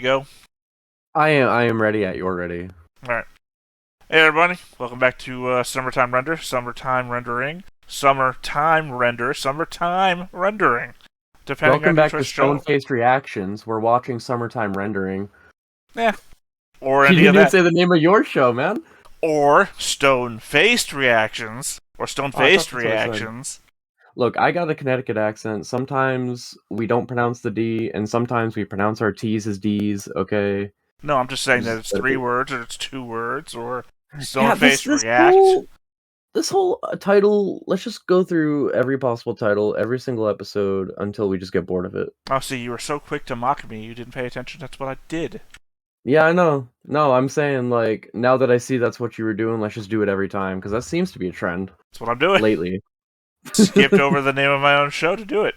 go? I am ready at you're ready. Alright. Hey everybody, welcome back to Summertime Render, Summertime Rendering, Summertime Render, Summertime Rendering, depending Welcome on your back choice to show. Stone-Faced Reactions. We're watching Summertime Rendering. Yeah. Or You any didn't of even that. say the name of your show, man. Or Stone-Faced Reactions, or Oh, I thought Stone-Faced that's what I said. Reactions. Look, I got a Connecticut accent. Sometimes we don't pronounce the D, and sometimes we pronounce our T's as D's, okay? No, I'm just saying that Just it's let it 3 be. words, or it's 2 words, or Yeah, Stone-Faced React. this whole title, let's just go through every possible title, every single episode, until we just get bored of it. Oh, see, you were so quick to mock me, you didn't pay attention, that's what I did. Yeah, I know. No, I'm saying, like, now that I see that's what you were doing, let's just do it every time, because that seems to be a trend That's what I'm doing. lately. Skipped over the name of my own show to do it.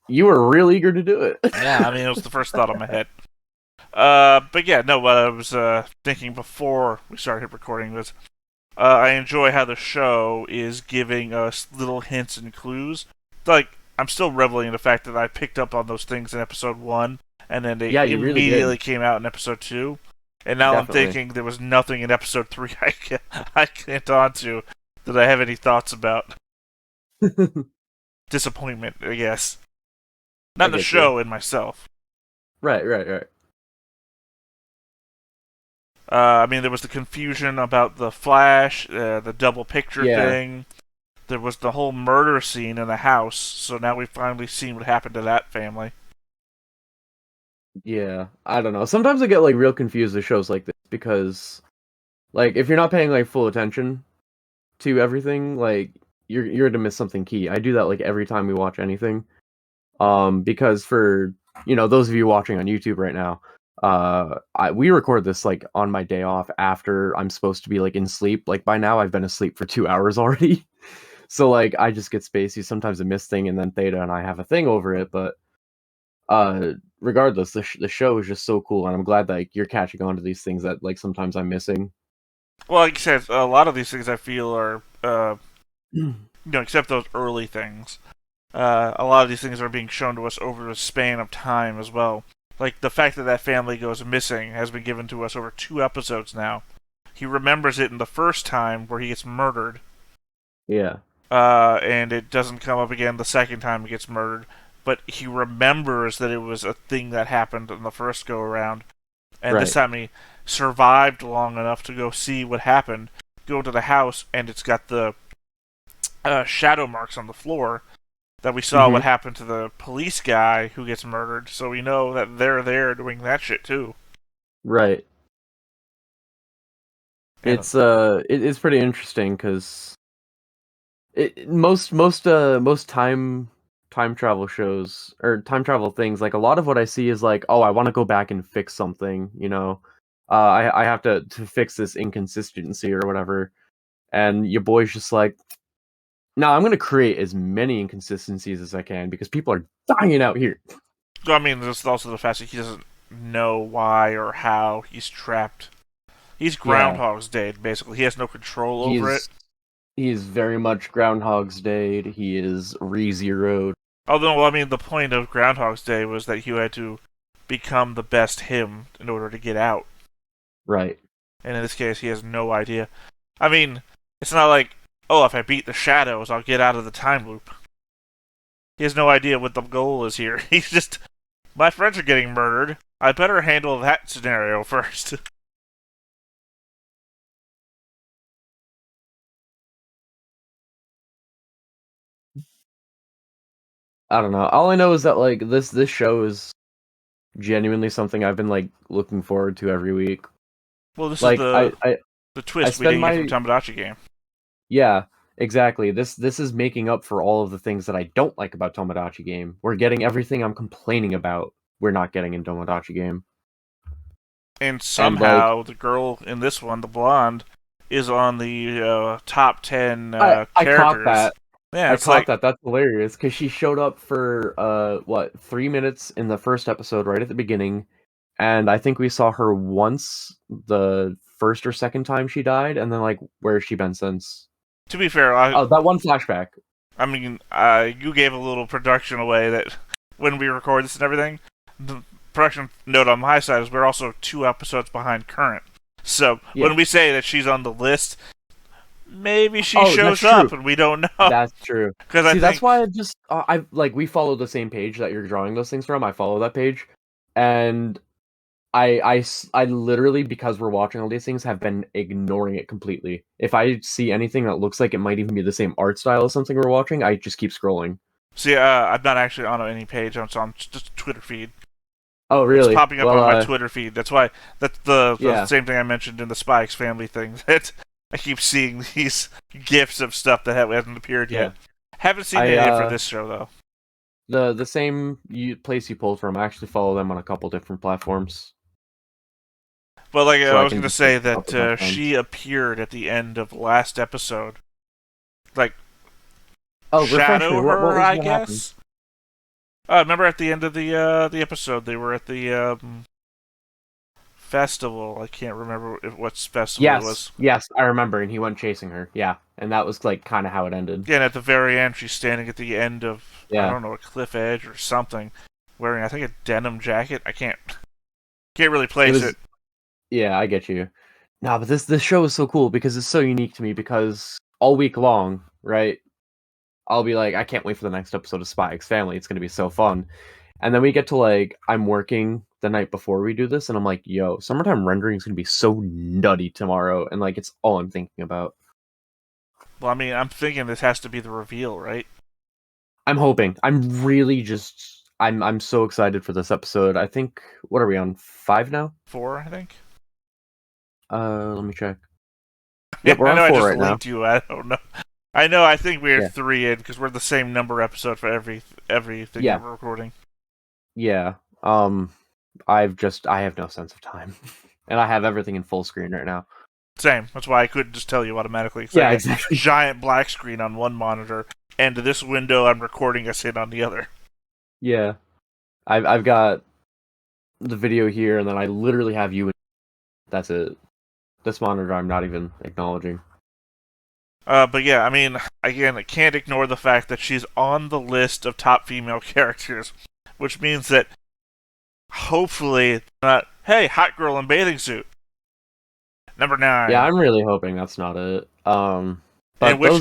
You were real eager to do it. Yeah, I mean, it was the first thought on my head. But yeah, no, what I was thinking before we started recording was I enjoy how the show is giving us little hints and clues. Like, I'm still reveling in the fact that I picked up on those things in episode 1, and then they Yeah, you really immediately did. came out in episode 2. And now Definitely. I'm thinking there was nothing in episode 3 I can't onto that I have any thoughts about. Disappointment, I guess. Not I in the get show, you. in myself. Right. I mean, there was the confusion about the Flash, the double picture Yeah. thing. There was the whole murder scene in the house, so now we've finally seen what happened to that family. Yeah. I don't know. Sometimes I get, like, real confused with shows like this, because, like, if you're not paying, like, full attention to everything, like, you're to miss something key. I do that, like, every time we watch anything. Because for, those of you watching on YouTube right now, we record this, like, on my day off after I'm supposed to be, like, in sleep. Like, by now I've been asleep for 2 hours already. So, like, I just get spacey. Sometimes I miss thing, and then Theta and I have a thing over it, but regardless, the show is just so cool, and I'm glad that, like, you're catching on to these things that, like, sometimes I'm missing. Well, like I said, a lot of these things I feel are, except those early things. A lot of these things are being shown to us over a span of time as well. Like, the fact that that family goes missing has been given to us over 2 episodes now. He remembers it in the first time where he gets murdered. Yeah. And it doesn't come up again the second time he gets murdered. But he remembers that it was a thing that happened in the first go around. And this time he survived long enough to go see what happened, go to the house, and it's got the shadow marks on the floor that we saw what happened to the police guy who gets murdered, so we know that they're there doing that shit too. Right. And It's pretty interesting, because most time travel shows or time travel things, like, a lot of what I see is like, oh, I want to go back and fix something, I have to fix this inconsistency or whatever, and your boy's just like, no, I'm gonna create as many inconsistencies as I can because people are dying out here. So, I mean, there's also the fact that he doesn't know why or how he's trapped. He's Groundhog's Day, basically. He has no control over it. He's very much Groundhog's Day. He is re-zeroed. Although, I mean, the point of Groundhog's Day was that he had to become the best him in order to get out. Right. And in this case, he has no idea. I mean, it's not like, oh, if I beat the shadows, I'll get out of the time loop. He has no idea what the goal is here. He's just, my friends are getting murdered. I better handle that scenario first. I don't know. All I know is that, like, this show is genuinely something I've been, like, looking forward to every week. Well, this Like, is the twist we didn't get from Tomodachi Game. Yeah, exactly. This is making up for all of the things that I don't like about Tomodachi Game. We're getting everything I'm complaining about. We're not getting in Tomodachi Game. And somehow, the girl in this one, the blonde, is on the top 10 I characters. caught that. Yeah, I caught that. That's hilarious, because she showed up for 3 minutes in the first episode right at the beginning, and I think we saw her once the first or second time she died, and then, like, where has she been since? To be fair, that one flashback. I mean, you gave a little production away that when we record this and everything, production note on my side is we're also 2 episodes behind current. So when we say that she's on the list, maybe she shows up and we don't know. That's true. Because that's why we follow the same page that you're drawing those things from. I follow that page, and I literally, because we're watching all these things, have been ignoring it completely. If I see anything that looks like it might even be the same art style as something we're watching, I just keep scrolling. See, I'm not actually on any page. I'm just a Twitter feed. Oh, really? It's popping up on my Twitter feed. That's why. That's the same thing I mentioned in the Spy X Family thing. That I keep seeing these gifs of stuff that hasn't appeared yet. Haven't seen any for this show though. The same place you pulled from. I actually follow them on a couple different platforms. But I was going to say that she appeared at the end of last episode. Shadow her, I guess. Remember at the end of the episode, they were at the festival. I can't remember what festival it was. Yes, I remember, and he went chasing her. Yeah, and that was kind of how it ended. Yeah, and at the very end, she's standing at the end of I don't know, a cliff edge or something, wearing I think a denim jacket. I can't really place it. Yeah, I get you. No, but this show is so cool because it's so unique to me. Because all week long, right? I'll be like, I can't wait for the next episode of Spy X Family. It's going to be so fun. And then we get to I'm working the night before we do this, and I'm like, yo, summertime rendering is going to be so nutty tomorrow. And it's all I'm thinking about. Well, I mean, I'm thinking this has to be the reveal, right? I'm hoping. I'm really just, I'm so excited for this episode. I think, what are we on, 5 now? 4, I think. Let me check. Yep, we're on 4 right now. I just linked you. I don't know. I know. I think we're 3 in because we're the same number episode for everything we're recording. Yeah. I have no sense of time, and I have everything in full screen right now. Same. That's why I couldn't just tell you automatically. Yeah, exactly. Giant black screen on one monitor, and this window I'm recording us in on the other. Yeah, I've got the video here, and then I literally have you. That's it. This monitor I'm not even acknowledging. But yeah, I mean, again, I can't ignore the fact that she's on the list of top female characters, which means that hopefully not, hey, hot girl in bathing suit. Number 9. Yeah, I'm really hoping that's not it. But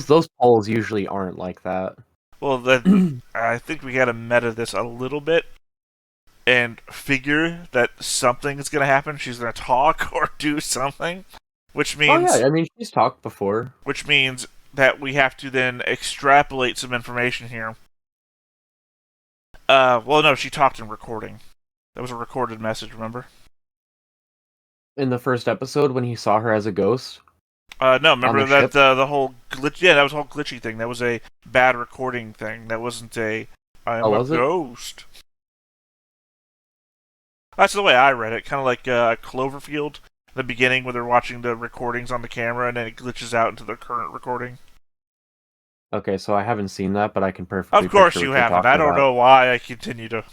those polls usually aren't like that. Well, then I think we gotta meta this a little bit and figure that something is gonna happen. She's gonna talk or do something, which means... Oh yeah, I mean, she's talked before. Which means that we have to then extrapolate some information here. Well, no, she talked in recording. That was a recorded message, remember? In the first episode when he saw her as a ghost? No, remember that the whole glitch... Yeah, that was a whole glitchy thing. That was a bad recording thing. That wasn't a... I'm a ghost. That's the way I read it. Kind of like Cloverfield. The beginning where they're watching the recordings on the camera and then it glitches out into the current recording. Okay, so I haven't seen that, but I can perfectly... Of course you haven't. I don't know why I continue to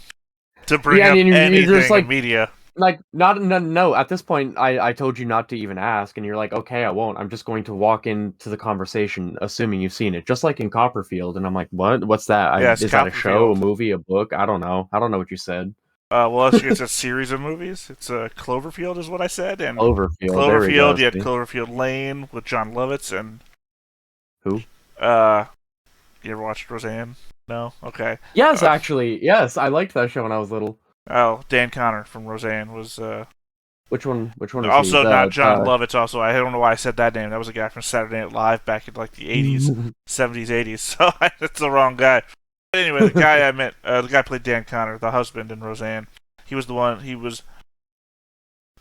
bring up anything in media. No, at this point, I told you not to even ask, and you're like, okay, I won't. I'm just going to walk into the conversation, assuming you've seen it. Just like in Copperfield, and I'm like, what? What's that? Is that a show, a movie, a book? I don't know. I don't know what you said. Well, it's a series of movies. It's Cloverfield is what I said. And Cloverfield, you had Cloverfield Lane with John Lovitz and... Who? You ever watched Roseanne? No? Okay. Yes, actually. Yes, I liked that show when I was little. Oh, Dan Connor from Roseanne was... Which one is also he? Not John Lovitz, also. I don't know why I said that name. That was a guy from Saturday Night Live back in the 80s, 70s, 80s. So that's the wrong guy. But anyway, the guy I meant, the guy played Dan Connor, the husband in Roseanne. He was the one,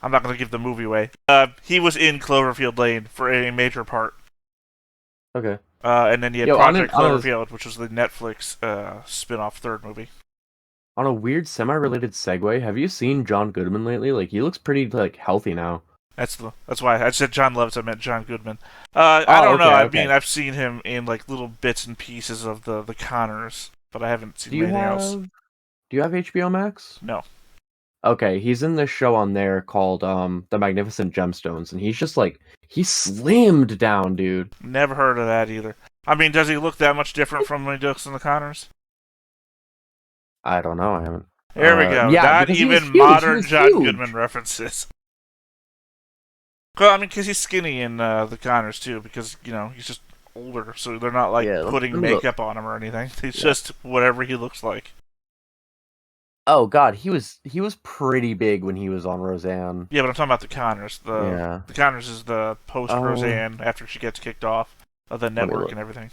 I'm not going to give the movie away. He was in Cloverfield Lane for a major part. Okay. And then you had Project Cloverfield, which was the Netflix spin-off third movie. On a weird semi-related segue, have you seen John Goodman lately? He looks pretty healthy now. That's why I said John Lovitz. I meant John Goodman. I don't know. I mean, I've seen him in little bits and pieces of the Connors, but I haven't seen anything else. Do you have HBO Max? No. Okay, he's in this show on there called The Magnificent Gemstones, and he's just he's slimmed down, dude. Never heard of that either. I mean, does he look that much different from when he looks in the Connors? I don't know. I haven't. There we go. Yeah, Not because he was even huge. modern John huge. Goodman references. Well, I mean, because he's skinny in the Connors too, because he's just older, so they're not like putting makeup on him or anything. It's just whatever he looks like. Oh God, he was pretty big when he was on Roseanne. Yeah, but I'm talking about the Connors. The Connors is the post Roseanne after she gets kicked off of the network and everything.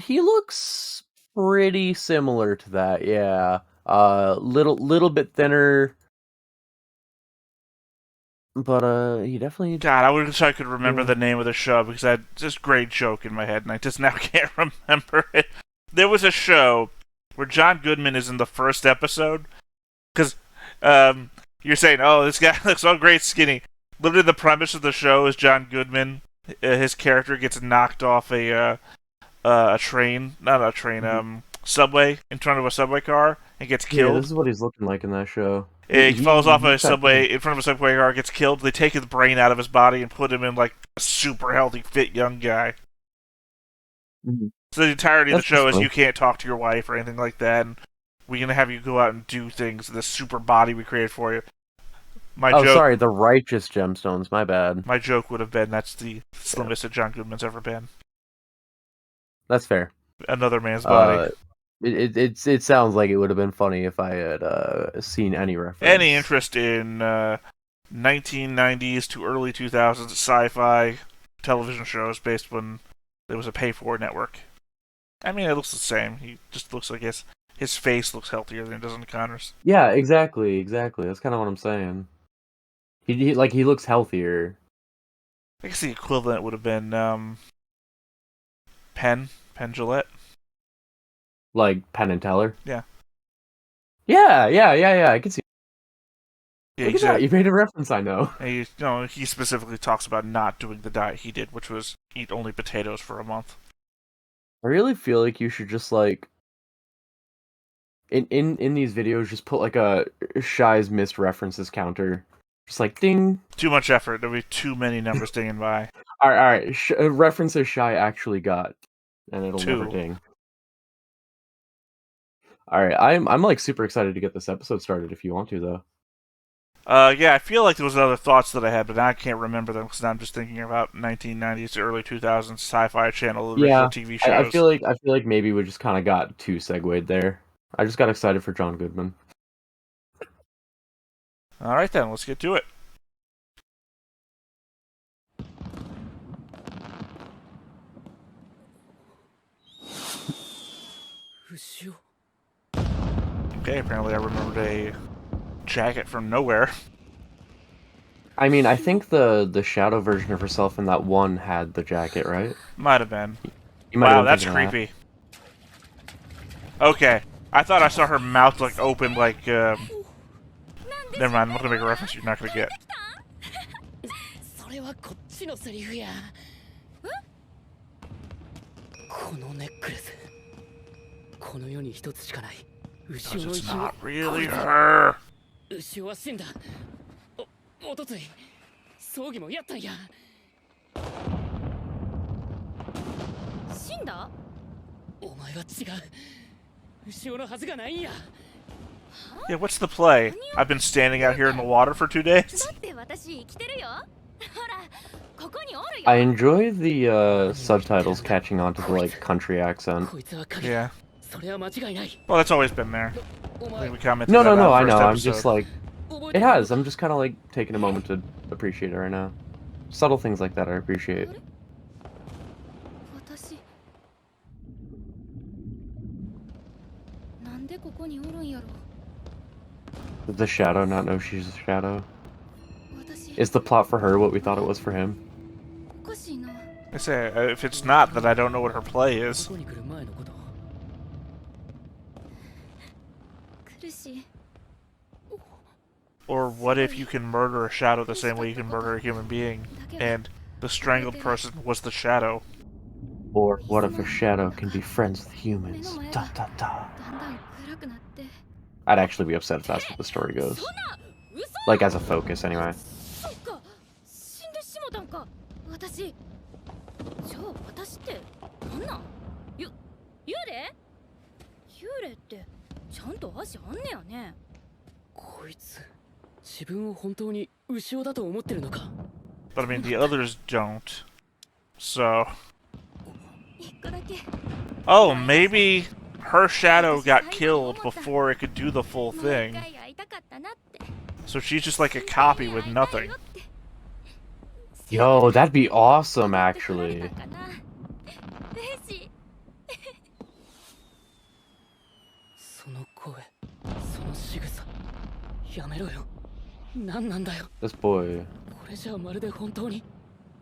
He looks pretty similar to that. Yeah. Little bit thinner. But he definitely. God, I wish I could remember the name of the show because I had this great joke in my head and I just now can't remember it. There was a show where John Goodman is in the first episode because you're saying, "Oh, this guy looks so great, skinny." Literally, the premise of the show is John Goodman. His character gets knocked off a train, not a train, subway in front of a subway car and gets killed. Yeah, this is what he's looking like in that show. He falls off a subway in front of a subway car, gets killed. They take his brain out of his body and put him in like a super healthy, fit young guy. Mm-hmm. So the entirety of the show is you can't talk to your wife or anything like that, and we're gonna have you go out and do things. This super body we created for you. Sorry, the righteous gemstones. My bad. My joke would have been that's the slimmest that John Goodman's ever been. That's fair. Another man's body. It sounds like it would have been funny if I had seen any reference. Any interest in 1990s to early 2000s sci-fi television shows based when there was a pay-for network? I mean, it looks the same. He just looks like his face looks healthier than it does in the Connors. Yeah, exactly. That's kind of what I'm saying. He looks healthier. I guess the equivalent would have been Penn Jillette. Like Penn and Teller? Yeah. Yeah, I can see. Yeah, Look at that. You made a reference, I know. And he specifically talks about not doing the diet he did, which was eat only potatoes for a month. I really feel like you should just like in these videos just put like a Shy's missed references counter. Just like ding. Too much effort. There'll be too many numbers dinging by. All right. References Shy actually got, and it'll never ding. All right, I'm like super excited to get this episode started. If you want to, though. Yeah, I feel like there was other thoughts that I had, but now I can't remember them because I'm just thinking about 1990s to early 2000s sci-fi channel original TV shows. I feel like maybe we just kind of got too segued there. I just got excited for John Goodman. All right, then let's get to it. Okay, apparently I remembered a jacket from nowhere. I mean, I think the shadow version of herself in that one had the jacket, right? Might have been. Wow, that's creepy. Okay, I thought I saw her mouth like open, like. Never mind. I'm not gonna make a reference you're not gonna get. It's not really her. Yeah, what's the play? I've been standing out here in the water for 2 days. I enjoy the subtitles catching on to the like country accent. Yeah. Well, that's always been there. I think we commented No, on I know. episode. I'm just like, it has. I'm just kind of like taking a moment to appreciate it right now. Subtle things like that I appreciate. Does the shadow not know she's a shadow? Is the plot for her what we thought it was for him? I say, if it's not, then I don't know what her play is. Or what if you can murder a shadow the same way you can murder a human being, and the strangled person was the shadow? Or what if a shadow can be friends with humans? Da, da, da. I'd actually be upset if that's what the story goes. Like, as a focus, anyway. ちゃんと足あんねやね。こいつ自分を本当に牛尾だと思ってるのか。 But I mean, the others don't. So. 一個だけ。 Oh, maybe her shadow got killed before it could do the full もう一 thing. 回会いたかったなって。 So she's just like a copy with nothing. Yo, that'd be awesome, actually. 嬉しい。その声、その仕草、やめろよ。何なんだよ。 This boy. これじゃまるで本当に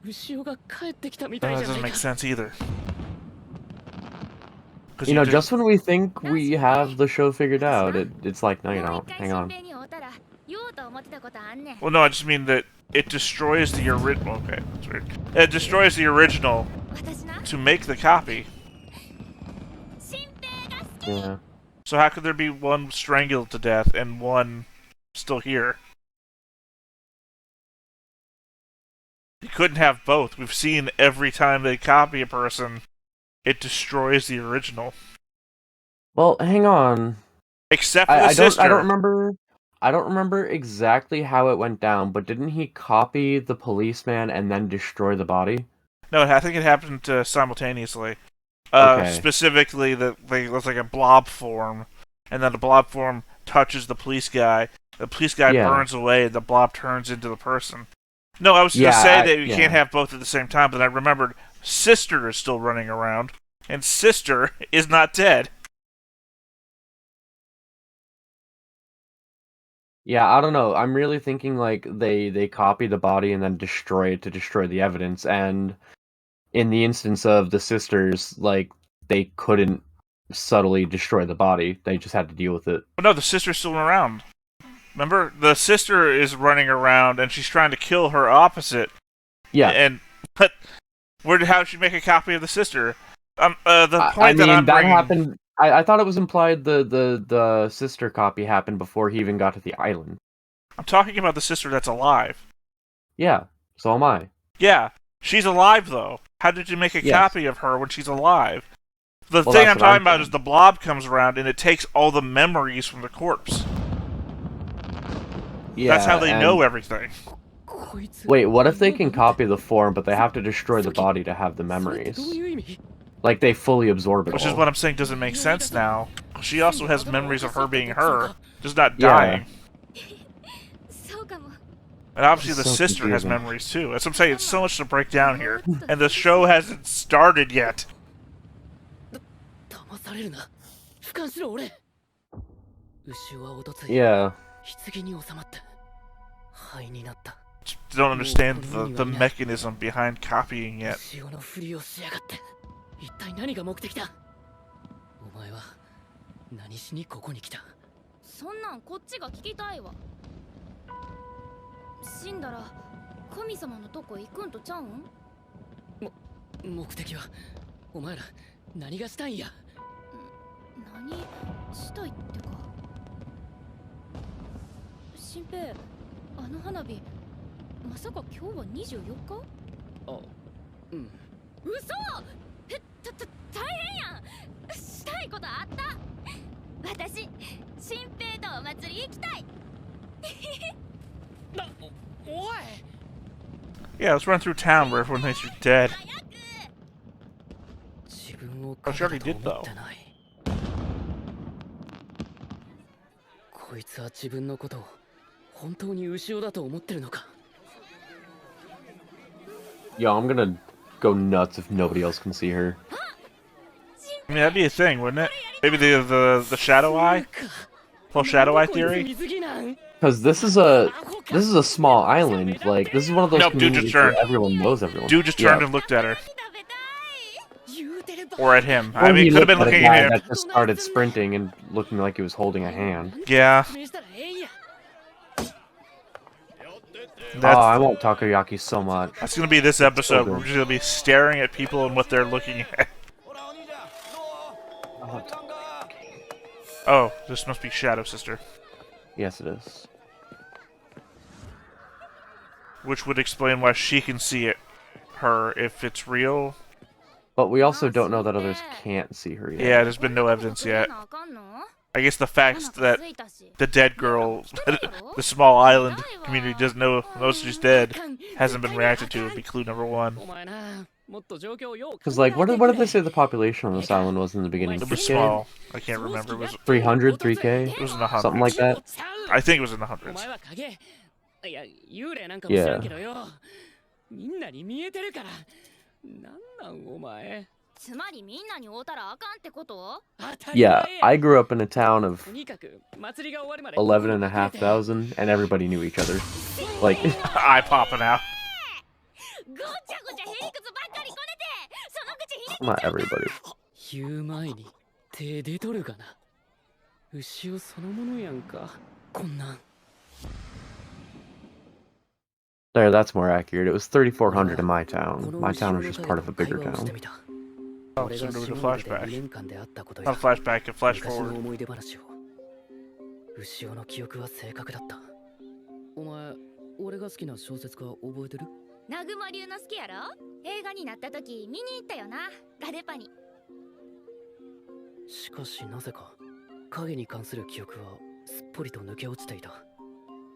牛尾が帰ってきたみ That たいじゃな doesn't い make か。 sense either. You know, just when we think we have the show figured out, it's like, no, you don't. Hang on. 言おうと思ってたことあんねん。 Well, no, I just mean that it destroys the original. Okay, that's weird. It destroys the original 私な、 to make the copy. 新平が好き。 Yeah. So how could there be one strangled to death and one still here? You couldn't have both. We've seen every time they copy a person, it destroys the original. Well, hang on. Except for the sister. I don't remember exactly how it went down, but didn't he copy the policeman and then destroy the body? No, I think it happened simultaneously. Okay. Specifically, that it was like a blob form, and then the blob form touches the police guy. The police guy burns away, and the blob turns into the person. No, I was going to say that you can't have both at the same time, but I remembered Sister is still running around, and Sister is not dead. Yeah, I don't know. I'm really thinking like they copy the body and then destroy it to destroy the evidence, and in the instance of the sisters, like, they couldn't subtly destroy the body. They just had to deal with it. But no, the sister's still around. Remember? The sister is running around, and she's trying to kill her opposite. Yeah. But how did she make a copy of the sister? The point I mean, I'm that bringing... happened... I thought it was implied the sister copy happened before he even got to the island. I'm talking about the sister that's alive. Yeah, so am I. Yeah, she's alive, though. How did you make a copy of her when she's alive? The thing I'm talking about is the blob comes around, and it takes all the memories from the corpse. Yeah, that's how they know everything. Wait, what if they can copy the form, but they have to destroy the body to have the memories? Like, they fully absorb it Which all. is what I'm saying doesn't make sense now. She also has memories of her being her, just not dying. And obviously the sister has memories too. That's what I'm saying, it's so much to break down here. And the show hasn't started yet. Yeah. Just don't understand the mechanism behind copying yet. 一体何が目的だ。お前は何しにここに来た。そんなんこっちが聞きたいわ。死んだら神様のとこ行くんとちゃうん？目的はお前ら何がしたいんや。何したいってか。新平、あの花火まさか今日は24日？あ、うん。嘘！大変やん。したいことあった。私、新平とお祭り行きたい。おい。Yeah, let's run through town where everyone thinks you're dead. Oh, she already did though. こいつは自分のことを本当に牛尾だと思ってるのか。Yo, I'm gonna go nuts if nobody else can see her. I mean, that'd be a thing, wouldn't it? Maybe the shadow eye? Whole shadow eye theory? Because this is a small island. Like, this is one of those communities where everyone knows everyone. Dude just turned and looked at her. Or at him. I mean, he could have been looking at him. That just started sprinting and looking like he was holding a hand. Yeah. Oh, I want takoyaki so much. That's gonna be this episode. We're just gonna be staring at people and what they're looking at. Oh, this must be Shadow Sister. Yes, it is. Which would explain why she can see it, her, if it's real. But we also don't know that others can't see her yet. Yeah, there's been no evidence yet. I guess the fact that the dead girl, the small island community doesn't knows she's dead, hasn't been reacted to would be clue number one. Because, like, what did they say the population on this island was in the beginning? It was 3K? small. I can't remember. It was 300, 3K? It was in the hundreds. Something like that? I think it was in the hundreds. Yeah. つまりみんなに会うたらあかんってこと？ Yeah, I grew up in a town of 11,500, and everybody knew each other. Like, Eye popping out. ごちゃごちゃへりくつばっかりこねてその口ひね not everybody. 言う前に手出とるがな。牛尾そのものやんか。こんなん。 There, that's more accurate. It was 3,400 in my town. My town was just part of a bigger town. Oh, so there was a flashback. Not a flashback, a flash forward. 牛尾の記憶は正確だった。お前、俺が好きな小説家覚えてる？南雲龍之介やろ？映画になった時見に行ったよな、ガデパに。しかしなぜか影に関する記憶はすっぽりと抜け落ちていた。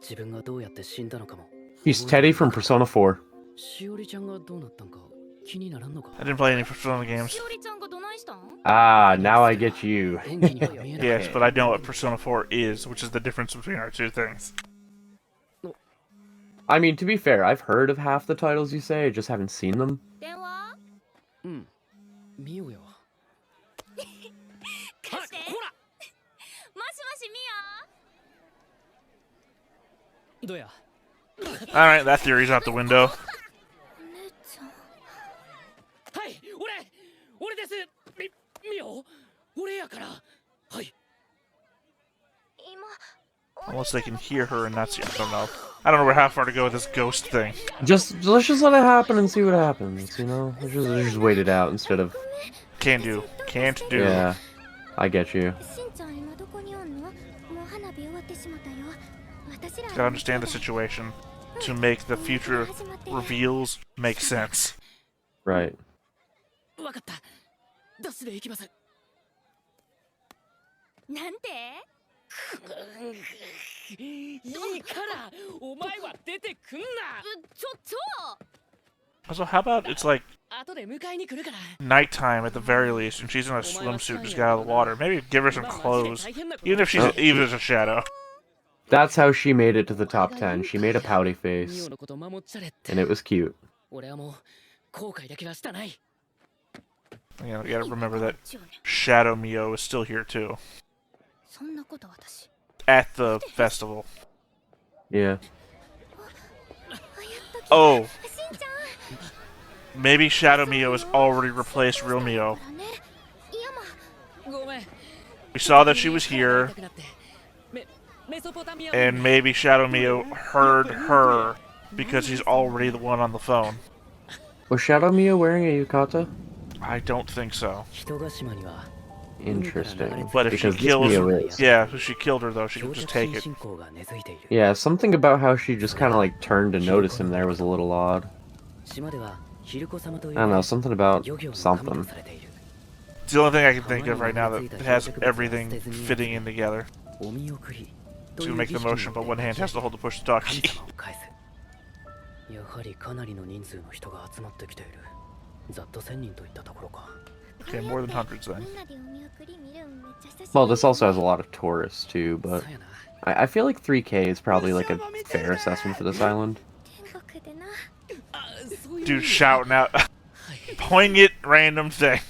自分がどうやって死んだのかも。 He's Teddy from Persona 4. しおりちゃんがどうなったんか気にならんのか？ I didn't play any Persona games. しおりちゃんがどないしたん？ Ah, now I get you. Yes, but I know what Persona 4 is, which is the difference between our two things. I mean, to be fair, I've heard of half the titles you say, I just haven't seen them. 電話？うん。見ようよ。貸して。もしもしみよ。どうや？ Alright, that theory's out the window. お姉ちゃん。はい、俺です。みよ。俺やから。はい。 Unless they can hear her and not see. I don't know. I don't know how far to go with this ghost thing. Let's just let it happen and see what happens, you know? Let's just wait it out instead of... Can't do. Can't do. Yeah, I get you. しんちゃん今どこにおんの？もう花火終わってしまったよ。私ら Gotta understand the situation to make the future reveals make sense. Right. わかった。ダッシュで行きます。なんて？ いいからお前は出てくんな。ちょ。 Also, how about it's like 後で迎えに来るから。 nighttime at the very least, and she's in a swimsuit just got out of the water. Maybe give her some clothes, even if even as a shadow. That's how she made it to the top 10. She made a pouty face, and it was cute. Yeah, you gotta remember that Shadow Mio is still here too. そんなこと私。 At the festival. Yeah. Oh. Maybe Shadow Mio has already replaced Real Mio. We saw that she was here, and maybe Shadow Mio heard her because he's already the one on the phone. Was Shadow Mio wearing a yukata? I don't think so. Interesting. But if she kills her, yeah, if she killed her though, she could just take it. Yeah, something about how she just kind of like turned to notice him there was a little odd. I don't know, something about something. It's the only thing I can think of right now that has everything fitting in together. To make the motion, but one hand has to hold the push to talk key. Okay, more than hundreds then. Well, this also has a lot of tourists too, but I feel like 3K is probably like a fair assessment for this island. Dude shouting out poignant random thing.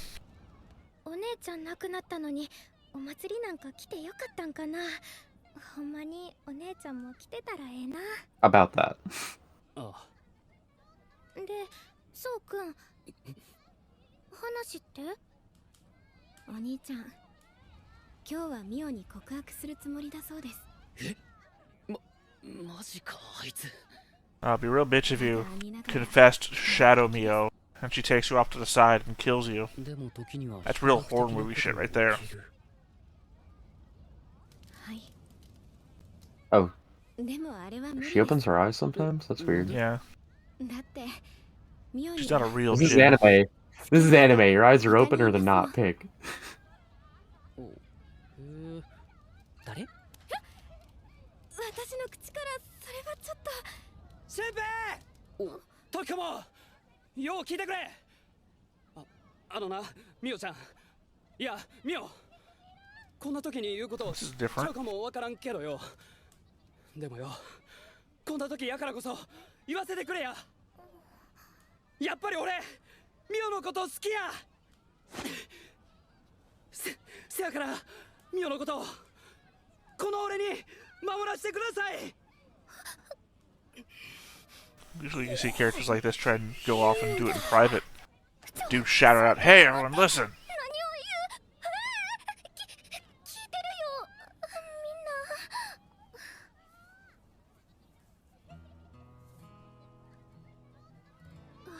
お姉ちゃん亡くなったのにお祭りなんか来てよかったんかな。ほんまにお姉ちゃんも来てたらええな。 About that. で、そうくん。話って？お兄ちゃん、今日はミオに告白するつもりだそうです。え？マジかあいつ。 I'll be a real bitch if you confessed Shadow Mio and she takes you off to the side and kills you. That's real horror movie shit right there. Oh. She opens her eyes sometimes? That's weird. Yeah. She's not a real This is anime. This is anime. Your eyes are open or they're not. Pick. 誰？私の口からそれはちょっと。先輩！時子もよう聞いてくれ。あのな、ミオちゃん。いや、ミオ。こんな時に言うことちゃうかもわからんけどよ。でもよ、こんな時やからこそ言わせてくれや。やっぱり俺、ミオのこと好きや。せやからミオのことこの俺に守らせてください。 Usually you see characters like this try and go off and do it in private. Dude shout out, "Hey everyone, listen!" 聞いてるよ、みんな。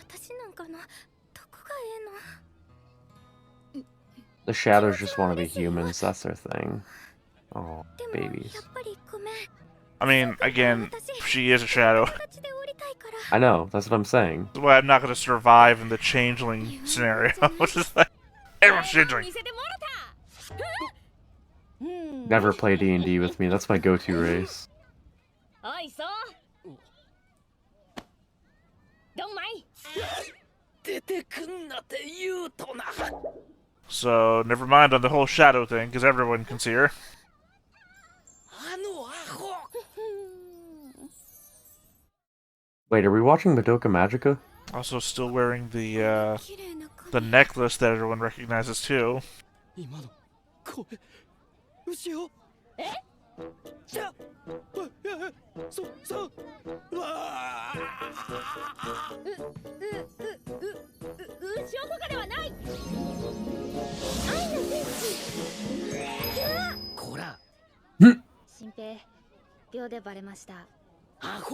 私なんかな、どこがええの？ The shadows just want to be humans. That's their thing. Oh, でも babies. やっぱりごめん。 I mean, again, she is a shadow. 形で降りたいから。 I know. That's what I'm saying. That's why I'm not going to survive in the changeling scenario. Which is like, everyone's changeling. 見せてもらった。 Never play D&D with me. That's my go-to race. おいそう。どんまい。出てくんなって言うとな。 So, never mind on the whole shadow thing, because everyone can see her. あのアホ。 Wait, are we watching Madoka Magica? Also still wearing the necklace that everyone recognizes too. 今の声、牛尾。え？じゃ、うわあ。牛尾とかではない。愛の天使。こら。新平、秒でバレました。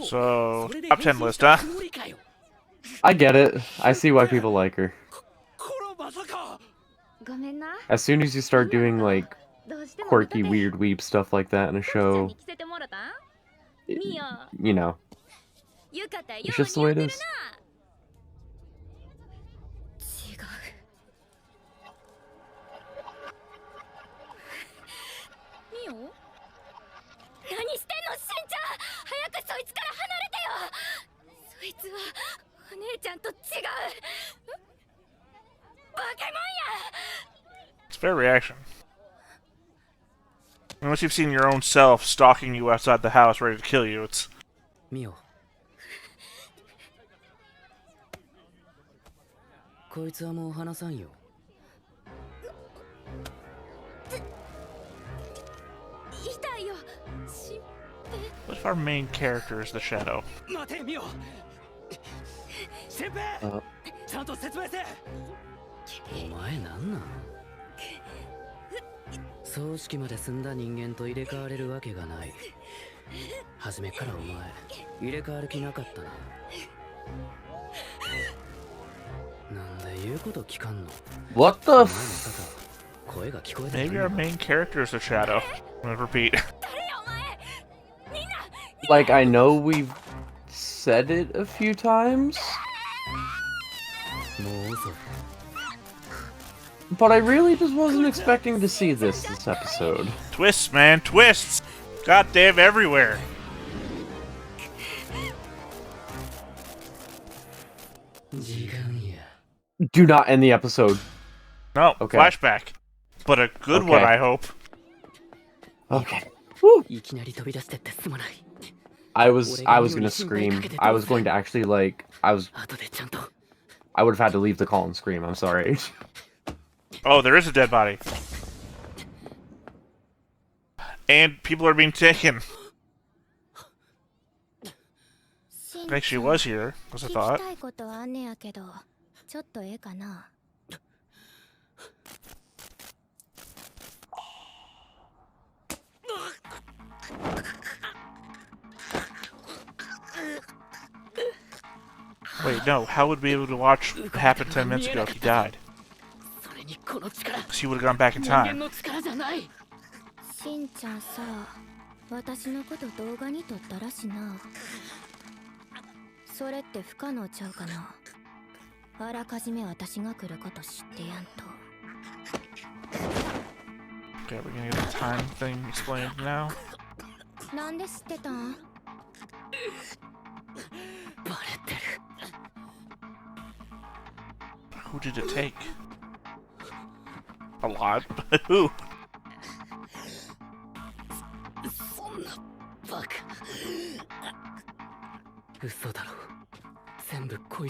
So, top 10 list, huh? I get it. I see why people like her. ごめんな。 As soon as you start doing, like, quirky, weird weeb stuff like that in a show, you know, it's just the way it is. 違う。ミオ？何してんの、しんちゃん。早くそいつから離れてよ。そいつはお姉ちゃんと違う。バケモンや。 It's fair reaction. Unless you've seen your own self stalking you outside the house ready to kill you, it's... ミオ。こいつはもう話さんよ。 痛いよ。しんぺ。 What if our main character is the shadow? 待て、ミオ。先輩。ちゃんと説明せ。お前なんなん？葬式まで済んだ人間と入れ替われるわけがない。初めからお前入れ替わる気なかったな。なんで言うこと聞かんの？ What the Maybe our main character is the shadow. I'm gonna repeat. Like, I know we've said it a few times, but I really just wasn't expecting to see this episode. Twists, man, twists! Goddamn everywhere! Do not end the episode. No, Okay. flashback. But a good one, Okay. I hope. Okay. Woo. いきなり飛び出してってすまない。 I was gonna scream. I was going to actually, like, I would have had to leave the call and scream. I'm sorry. Oh, there is a dead body. And people are being taken. I think she was here, was a thought. 聞きたいことはあんねやけど、ちょっとええかな。 Wait, no, how would we be able to watch what happened 10 minutes ago if he died? Because he would have gone back in time. しんちゃんさ、私のこと動画に撮ったらしな。それって不可能ちゃうかな。あらかじめ私が来ること知ってやんと。Okay, we're gonna get the time thing explained now. Who did it take? A lot, but who?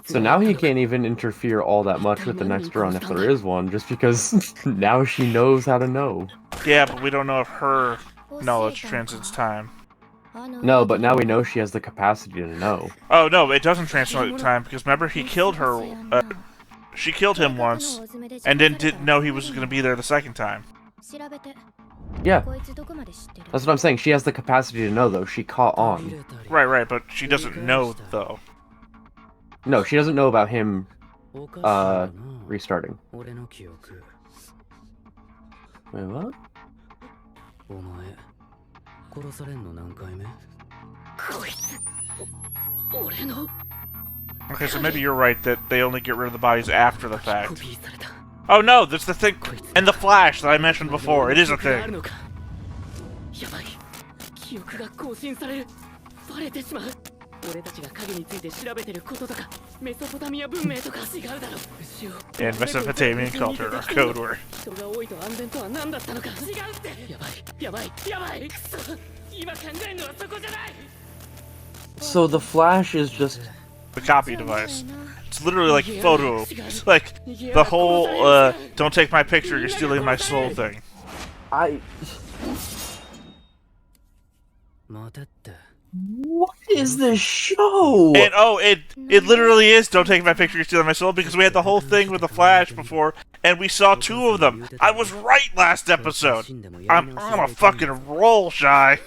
So now he can't even interfere all that much with the next run if there is one, just because now she knows how to know. Yeah, but we don't know if her knowledge transcends time. No, but now we know she has the capacity to know. Oh no, it doesn't transcend time because remember he killed her. She killed him once, and then didn't know he was going to be there the second time. Yeah, that's what I'm saying. She has the capacity to know, though. She caught on. Right, but she doesn't know though. No, she doesn't know about him restarting. Wait, what? Okay, so maybe you're right that they only get rid of the bodies after the fact. Oh no, that's the thing in the Flash that I mentioned before. It is a thing. And Mesopotamian culture are code word. So the Flash is just the copy device. It's literally like photo. It's like the whole don't take my picture, you're stealing my soul thing. What is this show? And it literally is don't take my picture, you're stealing my soul, because we had the whole thing with the Flash before, and we saw 2 of them. I was right last episode. I'm on a fucking roll, Shy.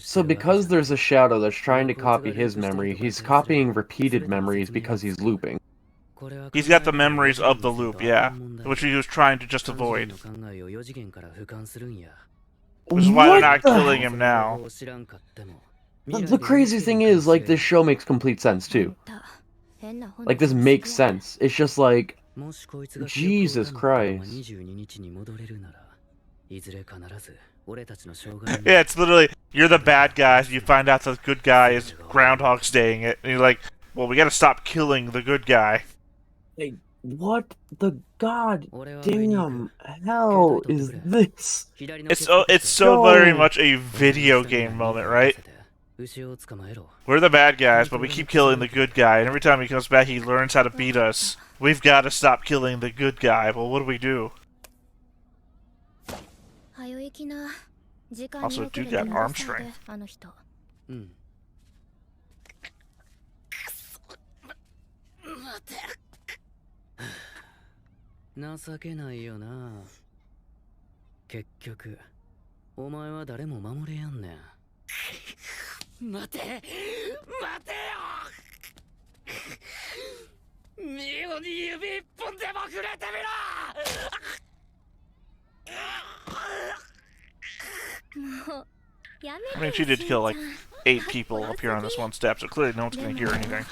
So because there's a shadow that's trying to copy his memory, he's copying repeated memories because he's looping. He's got the memories of the loop, yeah, which he was trying to just avoid. Which is why they're not killing him now. The crazy thing is, like, this show makes complete sense, too. Like, this makes sense. It's just like, Jesus Christ. Yeah, it's literally, you're the bad guys, and you find out the good guy is Groundhog Staying it, and you're like, well, we gotta stop killing the good guy. Hey, what the goddamn hell is this? It's so very much a video game moment, right? We're the bad guys, but we keep killing the good guy, and every time he comes back he learns how to beat us. We've got to stop killing the good guy. Well, what do? Also, dude got arm strength. I mean, she did kill like 8 people up here on this one step, so clearly no one's gonna hear anything.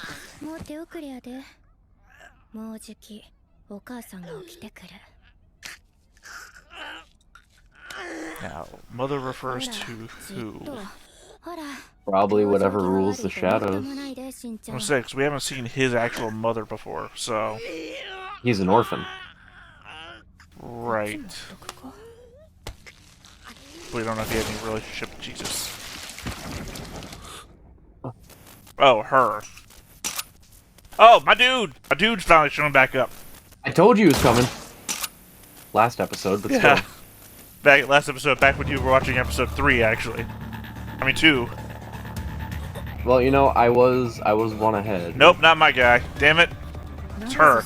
Now, mother refers to who? Probably whatever rules the shadows. I'm gonna say, because we haven't seen his actual mother before, so... He's an orphan. Right. We don't know if he had any relationship with Jesus. Oh, her. Oh, my dude! My dude's finally showing back up. I told you he was coming. Last episode, but still. Last episode, back when you were watching episode 3, actually. I mean, 2. Well, you know, I was one ahead. Nope, not my guy. Damn it. It's her.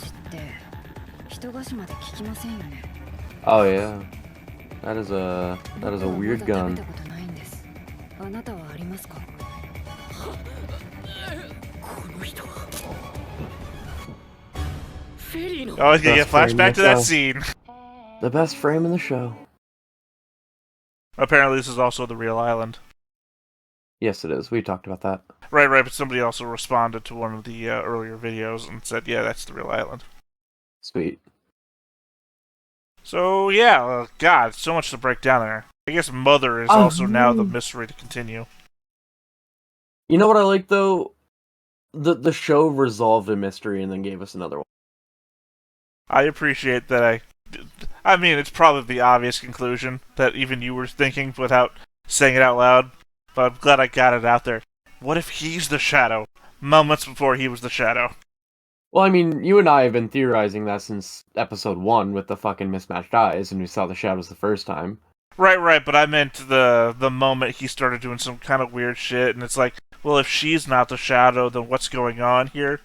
Oh yeah. That is a weird gun. Oh, he's gonna get flashback to that scene. The best frame in the show. Apparently, this is also the real island. Yes, it is. We talked about that. Right, but somebody also responded to one of the earlier videos and said, yeah, that's the real island. Sweet. So, yeah, God, so much to break down there. I guess Mother is also now the mystery to continue. You know what I like, though? The show resolved a mystery and then gave us another one. I appreciate that I mean, it's probably the obvious conclusion that even you were thinking without saying it out loud, but I'm glad I got it out there. What if he's the Shadow? Moments before he was the Shadow. Well, I mean, you and I have been theorizing that since episode 1 with the fucking mismatched eyes, and we saw the shadows the first time. Right, but I meant the moment he started doing some kind of weird shit, and it's like, well, if she's not the Shadow, then what's going on here?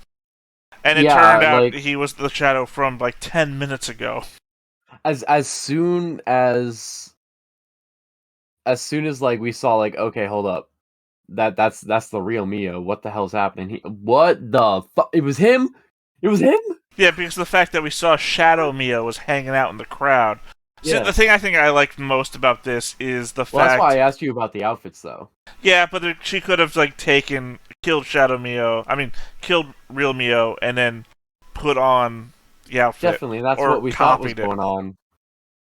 And it turned out he was the Shadow from, 10 minutes ago. As soon as we saw, okay, hold up. That's the real Mio. What the hell's happening? What the fuck? It was him? It was him? Yeah, because the fact that we saw Shadow Mio was hanging out in the crowd. Yeah. So the thing I think I liked most about this is the fact... Well, that's why I asked you about the outfits, though. Yeah, but she could have, killed Shadow Mio, killed real Mio, and then put on the outfit. Definitely, that's what we thought was going on.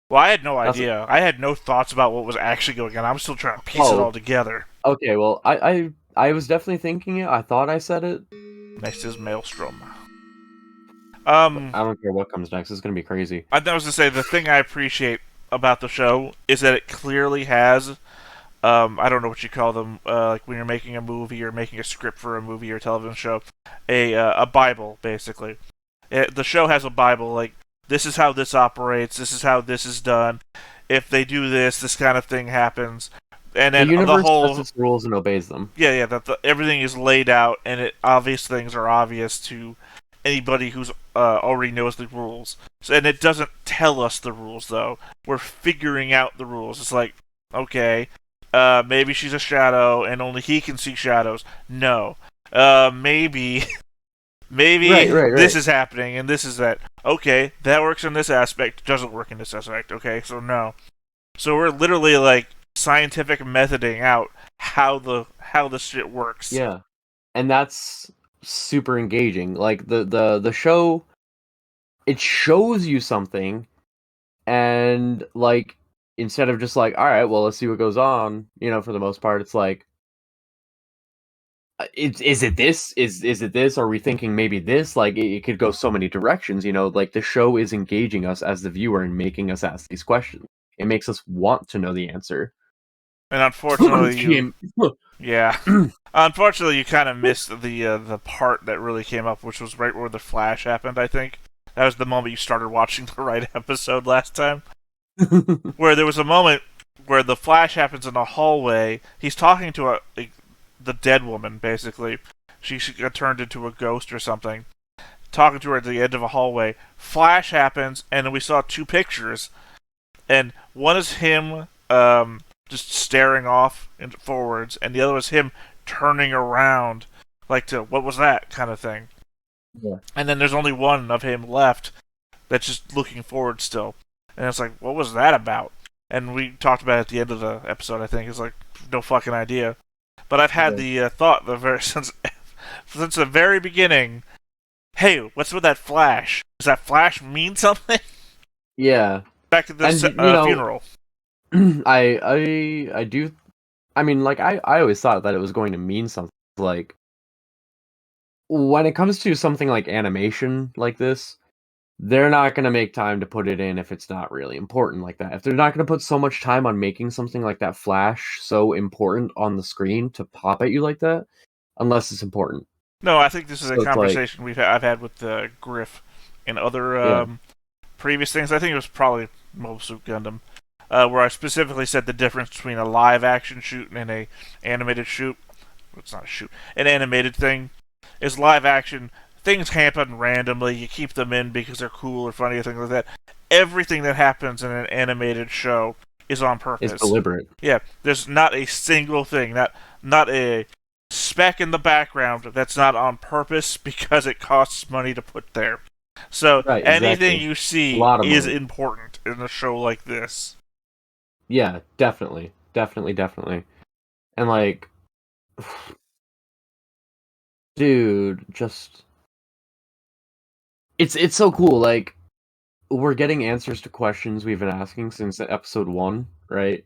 Well, I had no idea. I had no thoughts about what was actually going on. I'm still trying to piece it all together. Okay, well, I was definitely thinking it. I thought I said it. Next is Maelstrom. I don't care what comes next. It's going to be crazy. I was going to say, the thing I appreciate about the show is that it clearly has, I don't know what you call them, when you're making a movie or making a script for a movie or television show, a Bible, basically. The show has a Bible, this is how this operates, this is how this is done. If they do this, this kind of thing happens. And then the universe whole sets its rules and obeys them. Yeah, that everything is laid out, and obvious things are obvious to anybody who's already knows the rules. And it doesn't tell us the rules, though. We're figuring out the rules. It's like, okay, maybe she's a shadow, and only he can see shadows. No. Maybe this is happening, and this is that. Okay, that works in this aspect, doesn't work in this aspect. Okay, so no. So we're literally, scientific methoding out how the shit works. Yeah. And that's super engaging. The show, it shows you something, and instead of just alright, well, let's see what goes on, for the most part, it's is it this? Is it this? Are we thinking maybe this? It could go so many directions, the show is engaging us as the viewer and making us ask these questions. It makes us want to know the answer. And unfortunately, unfortunately, you kind of missed the part that really came up, which was right where the flash happened. I think that was the moment you started watching the right episode last time, where there was a moment where the flash happens in a hallway. He's talking to the dead woman, basically. She got turned into a ghost or something. Talking to her at the end of a hallway. Flash happens, and we saw two pictures, and one is him. Just staring off and forwards, and the other was him turning around, to what was that kind of thing. Yeah. And then there's only one of him left that's just looking forward still. And it's what was that about? And we talked about it at the end of the episode, I think. It's no fucking idea. But I've had the thought since the very beginning, hey, what's with that flash? Does that flash mean something? Yeah. Back at this funeral. I do. I mean, I always thought that it was going to mean something. When it comes to something like animation like this, they're not going to make time to put it in if it's not really important like that. If they're not going to put so much time on making something like that flash so important on the screen to pop at you like that, unless it's important. No, I think this is a conversation I've had with Griff and other previous things. I think it was probably Mobile Suit Gundam. Where I specifically said the difference between a live-action shoot and a animated shoot. It's not a shoot. An animated thing is live-action. Things happen randomly. You keep them in because they're cool or funny or things like that. Everything that happens in an animated show is on purpose. It's deliberate. Yeah, there's not a single thing, not a speck in the background that's not on purpose because it costs money to put there. So anything you see is important in a show like this. Yeah, definitely. And Dude, just it's so cool. Like, we're getting answers to questions we've been asking since episode 1, right?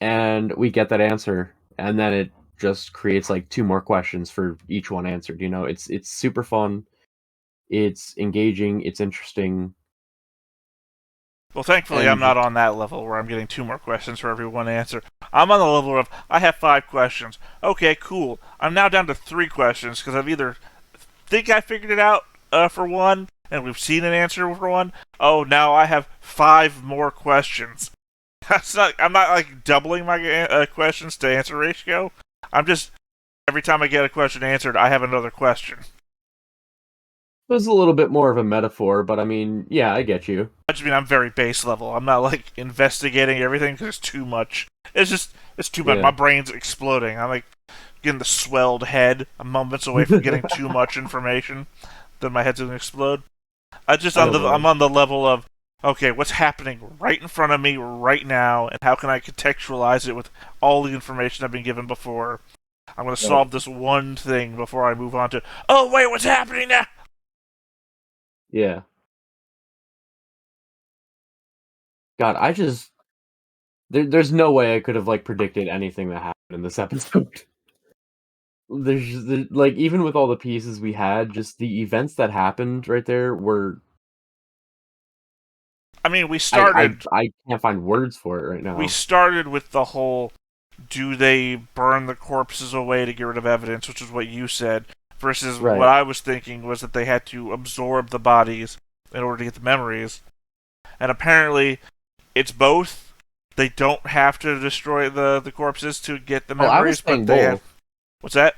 And we get that answer, and then it just creates like 2 more questions for each one answered. You know, it's super fun. It's engaging. It's interesting. Well, thankfully, I'm not on that level where I'm getting 2 more questions for every one answer. I'm on the level of, I have 5 questions. Okay, cool. I'm now down to 3 questions, because I've either think I figured it out for one, and we've seen an answer for one. Oh, now I have 5 more questions. I'm not like doubling my questions to answer ratio. I'm just, every time I get a question answered, I have another question. It was a little bit more of a metaphor, but I mean, yeah, I get you. I just mean I'm very base level. I'm not like investigating everything because it's too much. It's too much. Yeah. My brain's exploding. I'm like getting the swelled head. I'm moments away from getting too much information. Then my head's gonna explode. I'm on the level of, okay, what's happening right in front of me right now, and how can I contextualize it with all the information I've been given before? I'm gonna solve this one thing before I move on to, oh wait, what's happening now? Yeah. God, there's no way I could have like predicted anything that happened in this episode. Like, even with all the pieces we had, just the events that happened right there were. I mean, we started. I can't find words for it right now. We started with the whole, do they burn the corpses away to get rid of evidence, which is what you said, versus Right. what I was thinking was that they had to absorb the bodies in order to get the memories. And apparently, it's both. They don't have to destroy the corpses to get the memories, I was saying but they both. have. What's that?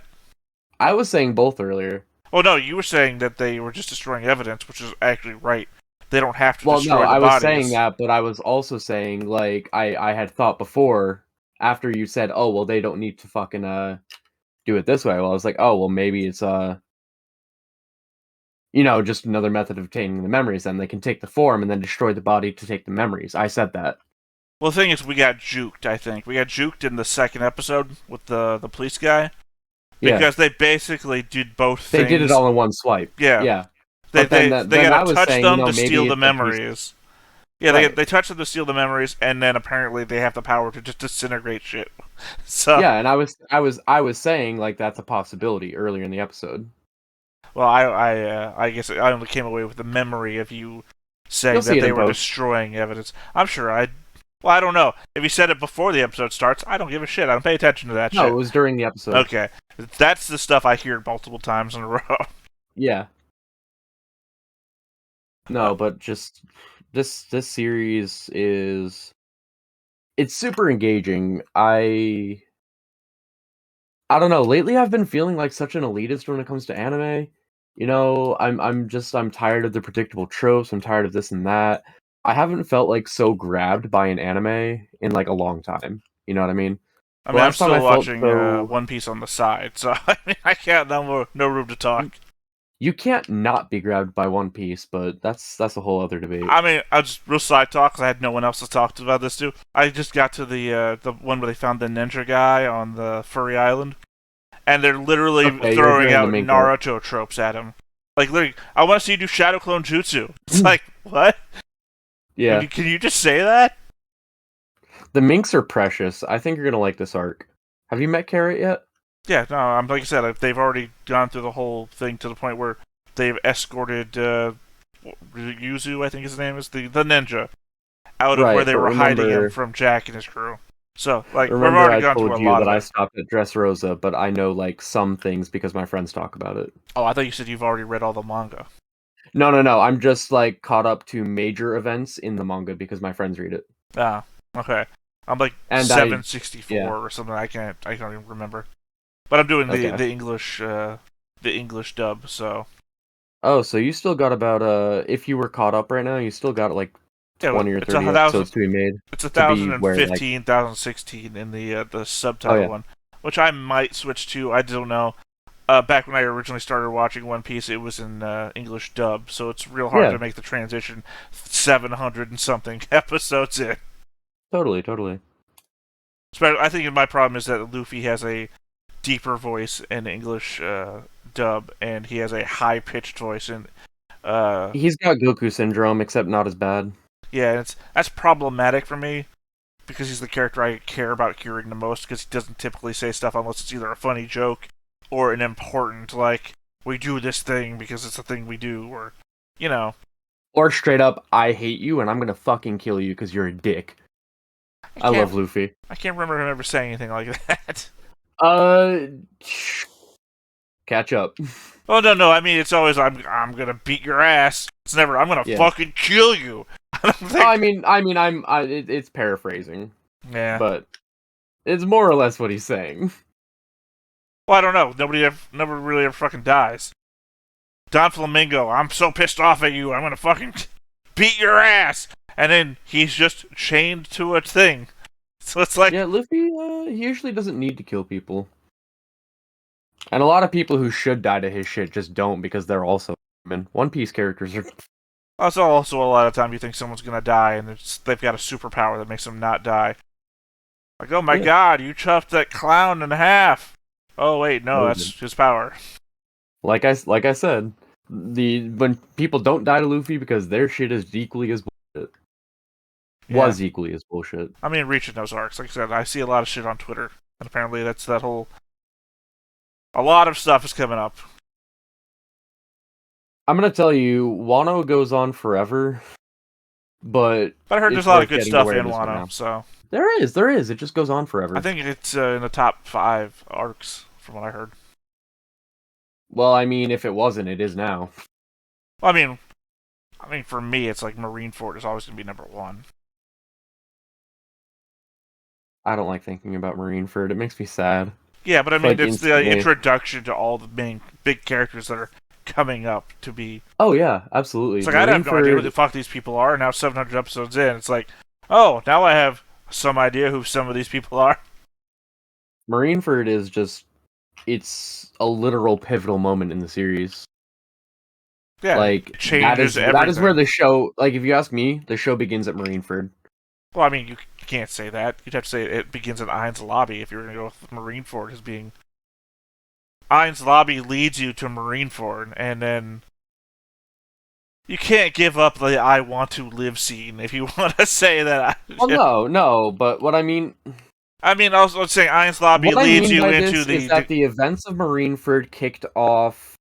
I was saying both earlier. Oh no, you were saying that they were just destroying evidence, which is actually right. They don't have to destroy no, the I bodies. was saying that, but I was also saying, like, I had thought before, after you said, oh, well, they don't need to fucking, do it this way. Well, I was like, oh, well, maybe it's, just another method of obtaining the memories, then they can take the form and then destroy the body to take the memories. I said that. Well, the thing is, we got juked, I think. We got juked in the second episode with the police guy. Because they basically did both things. They did it all in one swipe. Yeah. Yeah. They gotta touch them to steal the memories. Yeah, right. They touch them to steal the memories, and then apparently they have the power to just disintegrate shit. So yeah, and I was saying like that's a possibility earlier in the episode. Well, I guess I only came away with the memory of you saying that they were destroying evidence. I'm sure I don't know. If you said it before the episode starts, I don't give a shit. I don't pay attention to that shit. No, it was during the episode. Okay. That's the stuff I hear multiple times in a row. Yeah. No, but just this series it's super engaging. I don't know. Lately I've been feeling like such an elitist when it comes to anime. I'm tired of the predictable tropes. I'm tired of this and that. I haven't felt like so grabbed by an anime in like a long time. You know what I mean? I mean, I'm still watching One Piece on the side, so I mean, I can't. No room to talk. You can't not be grabbed by One Piece, but that's a whole other debate. I mean, I just real side talk because I had no one else to talk about this to. I just got to the one where they found the ninja guy on the furry island, and they're literally throwing out Naruto tropes at him. Like, literally, I want to see you do Shadow Clone Jutsu. It's like, what? Yeah. Can you just say that? The minks are precious. I think you're gonna like this arc. Have you met Carrot yet? Yeah, no, like I said, they've already gone through the whole thing to the point where they've escorted Yuzu, I think his name is, the ninja, out of where they were hiding him from Jack and his crew. So, like, we've already gone through a lot of it. I stopped at Dressrosa, but I know, like, some things because my friends talk about it. Oh, I thought you said you've already read all the manga. No. I'm just, like, caught up to major events in the manga because my friends read it. Ah, okay. I'm like 764 or something. I can't even remember. But I'm doing the English dub. So. Oh, so you still got about if you were caught up right now, you still got like 20 or 30 episodes to be made. It's 1015, 1016 in the subtitle one, which I might switch to. I don't know. Back when I originally started watching One Piece, it was in English dub, so it's real hard to make the transition 700 and something episodes in. Totally. I think my problem is that Luffy has a deeper voice in English dub, and he has a high pitched voice in. He's got Goku syndrome, except not as bad. Yeah, that's problematic for me because he's the character I care about hearing the most because he doesn't typically say stuff unless it's either a funny joke or an important, like, we do this thing because it's a thing we do, or, you know. Or straight up, I hate you and I'm gonna fucking kill you because you're a dick. I love Luffy. I can't remember him ever saying anything like that. Catch up. Oh, no, I mean, it's always, I'm gonna beat your ass. It's never, I'm gonna fucking kill you. It's paraphrasing. Yeah. But it's more or less what he's saying. Well, I don't know. Never really ever fucking dies. Don Flamingo, I'm so pissed off at you, I'm gonna fucking beat your ass! And then he's just chained to a thing. So it's like... Yeah, Luffy, he usually doesn't need to kill people. And a lot of people who should die to his shit just don't because they're also human. One Piece characters are... Also, a lot of time you think someone's gonna die and they've got a superpower that makes them not die. Like, oh my god, you chopped that clown in half! Oh wait, no, that's his power. Like I said, when people don't die to Luffy because their shit is equally as bullshit. Yeah. Was equally as bullshit. I mean, reaching those arcs. Like I said, I see a lot of shit on Twitter. And apparently that's that whole... A lot of stuff is coming up. I'm gonna tell you, Wano goes on forever, but I heard there's a lot of good stuff in Wano, so... There is. It just goes on forever. I think it's in the top 5 arcs, from what I heard. Well, I mean, if it wasn't, it is now. Well, I mean, for me, it's like Marineford is always going to be number 1. I don't like thinking about Marineford. It makes me sad. Yeah, but I mean, it's the introduction to all the main big characters that are coming up to be... Oh, yeah, absolutely. It's like, I have no idea who the fuck these people are, and now 700 episodes in, it's like, oh, now I have some idea who some of these people are. Marineford is just... It's a literal pivotal moment in the series. Yeah, like, it changes everything. That is where the show... Like, if you ask me, the show begins at Marineford. Well, I mean, you can't say that. You'd have to say it begins at Ain's Lobby if you were going to go with Marineford as being... Ain's Lobby leads you to Marineford, and then... You can't give up the I want to live scene if you want to say that. Well, no, but what I mean... I was saying Ain's Lobby leads you into the... Is that the events of Marineford kicked off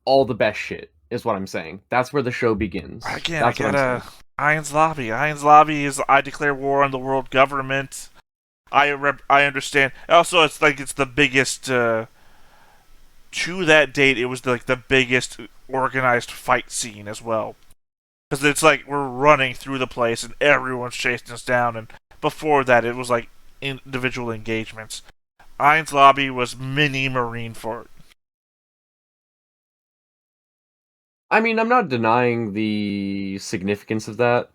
all the best shit, is what I'm saying. That's where the show begins. Again, I gotta... Ain's Lobby. Ain's Lobby is I declare war on the world government. I understand. Also, it's like it's the biggest... to that date, it was like the biggest organized fight scene as well. Because it's like we're running through the place and everyone's chasing us down. And before that, it was like individual engagements. Ain's Lobby was mini Marineford. I mean, I'm not denying the significance of that.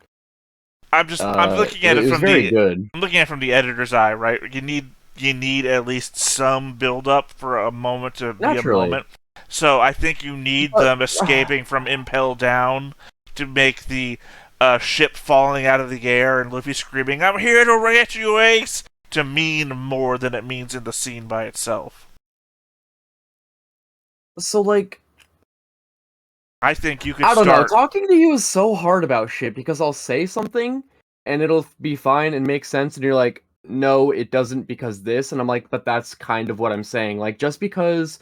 I'm looking at it from good. I'm looking at it from the editor's eye, right? You need at least some build up for a moment to be a moment. So I think you need them escaping from Impel Down to make the ship falling out of the air and Luffy screaming, "I'm here to get you, Ace!" to mean more than it means in the scene by itself. So, like... I think you could I don't know, talking to you is so hard about shit, because I'll say something, and it'll be fine and make sense, and you're like, no, it doesn't because this, and I'm like, but that's kind of what I'm saying. Like, just because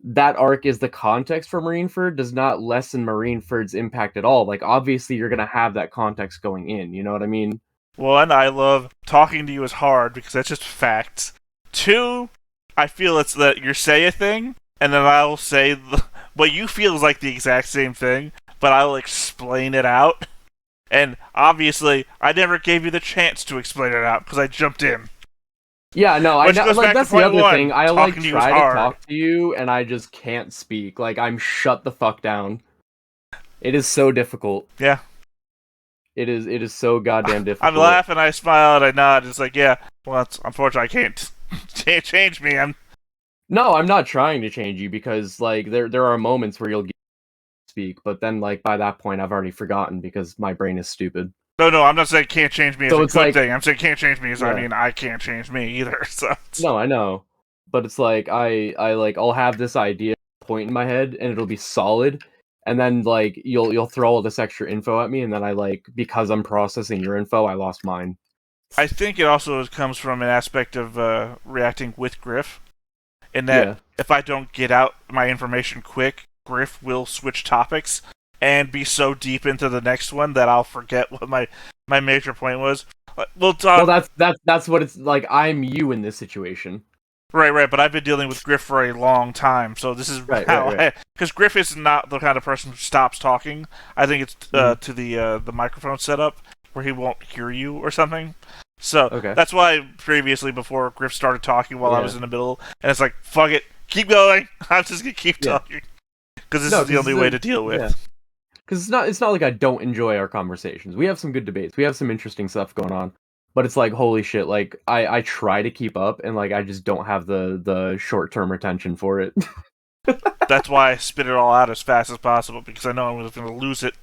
that arc is the context for Marineford does not lessen Marineford's impact at all. Like, obviously you're gonna have that context going in, you know what I mean? 1, I love talking to you is hard because that's just facts. 2, I feel it's that you say a thing, and then I'll say what you feel is like the exact same thing, but I'll explain it out. And obviously, I never gave you the chance to explain it out because I jumped in. Yeah, no, I know. Like, that's the other thing. I like try to talk to you, and I just can't speak. Like, I'm shut the fuck down. It is so difficult. Yeah. It is so goddamn difficult. I'm laughing, I smile, and I nod. It's like, yeah, well, unfortunately, I can't change me. No, I'm not trying to change you because, like, there are moments where you'll speak, but then, like, by that point, I've already forgotten because my brain is stupid. No, I'm not saying can't change me as a good thing. I'm saying can't change me as I mean I can't change me either. So no, I know, but it's like I'll have this idea point in my head and it'll be solid, and then like you'll throw all this extra info at me, and then because I'm processing your info, I lost mine. I think it also comes from an aspect of reacting with Griff, in that if I don't get out my information quick, Griff will switch topics and be so deep into the next one that I'll forget what my major point was. Well, that's what it's like. I'm you in this situation. Right, but I've been dealing with Griff for a long time, so this is how because Griff is not the kind of person who stops talking. I think it's to the microphone setup where he won't hear you or something. So that's why previously, before Griff started talking while I was in the middle, and it's like, fuck it, keep going. I'm just gonna keep talking because this is the only way to deal with. Yeah. Because it's not like I don't enjoy our conversations. We have some good debates. We have some interesting stuff going on. But it's like, holy shit, like, I try to keep up, and, like, I just don't have the short-term retention for it. That's why I spit it all out as fast as possible, because I know I'm going to lose it.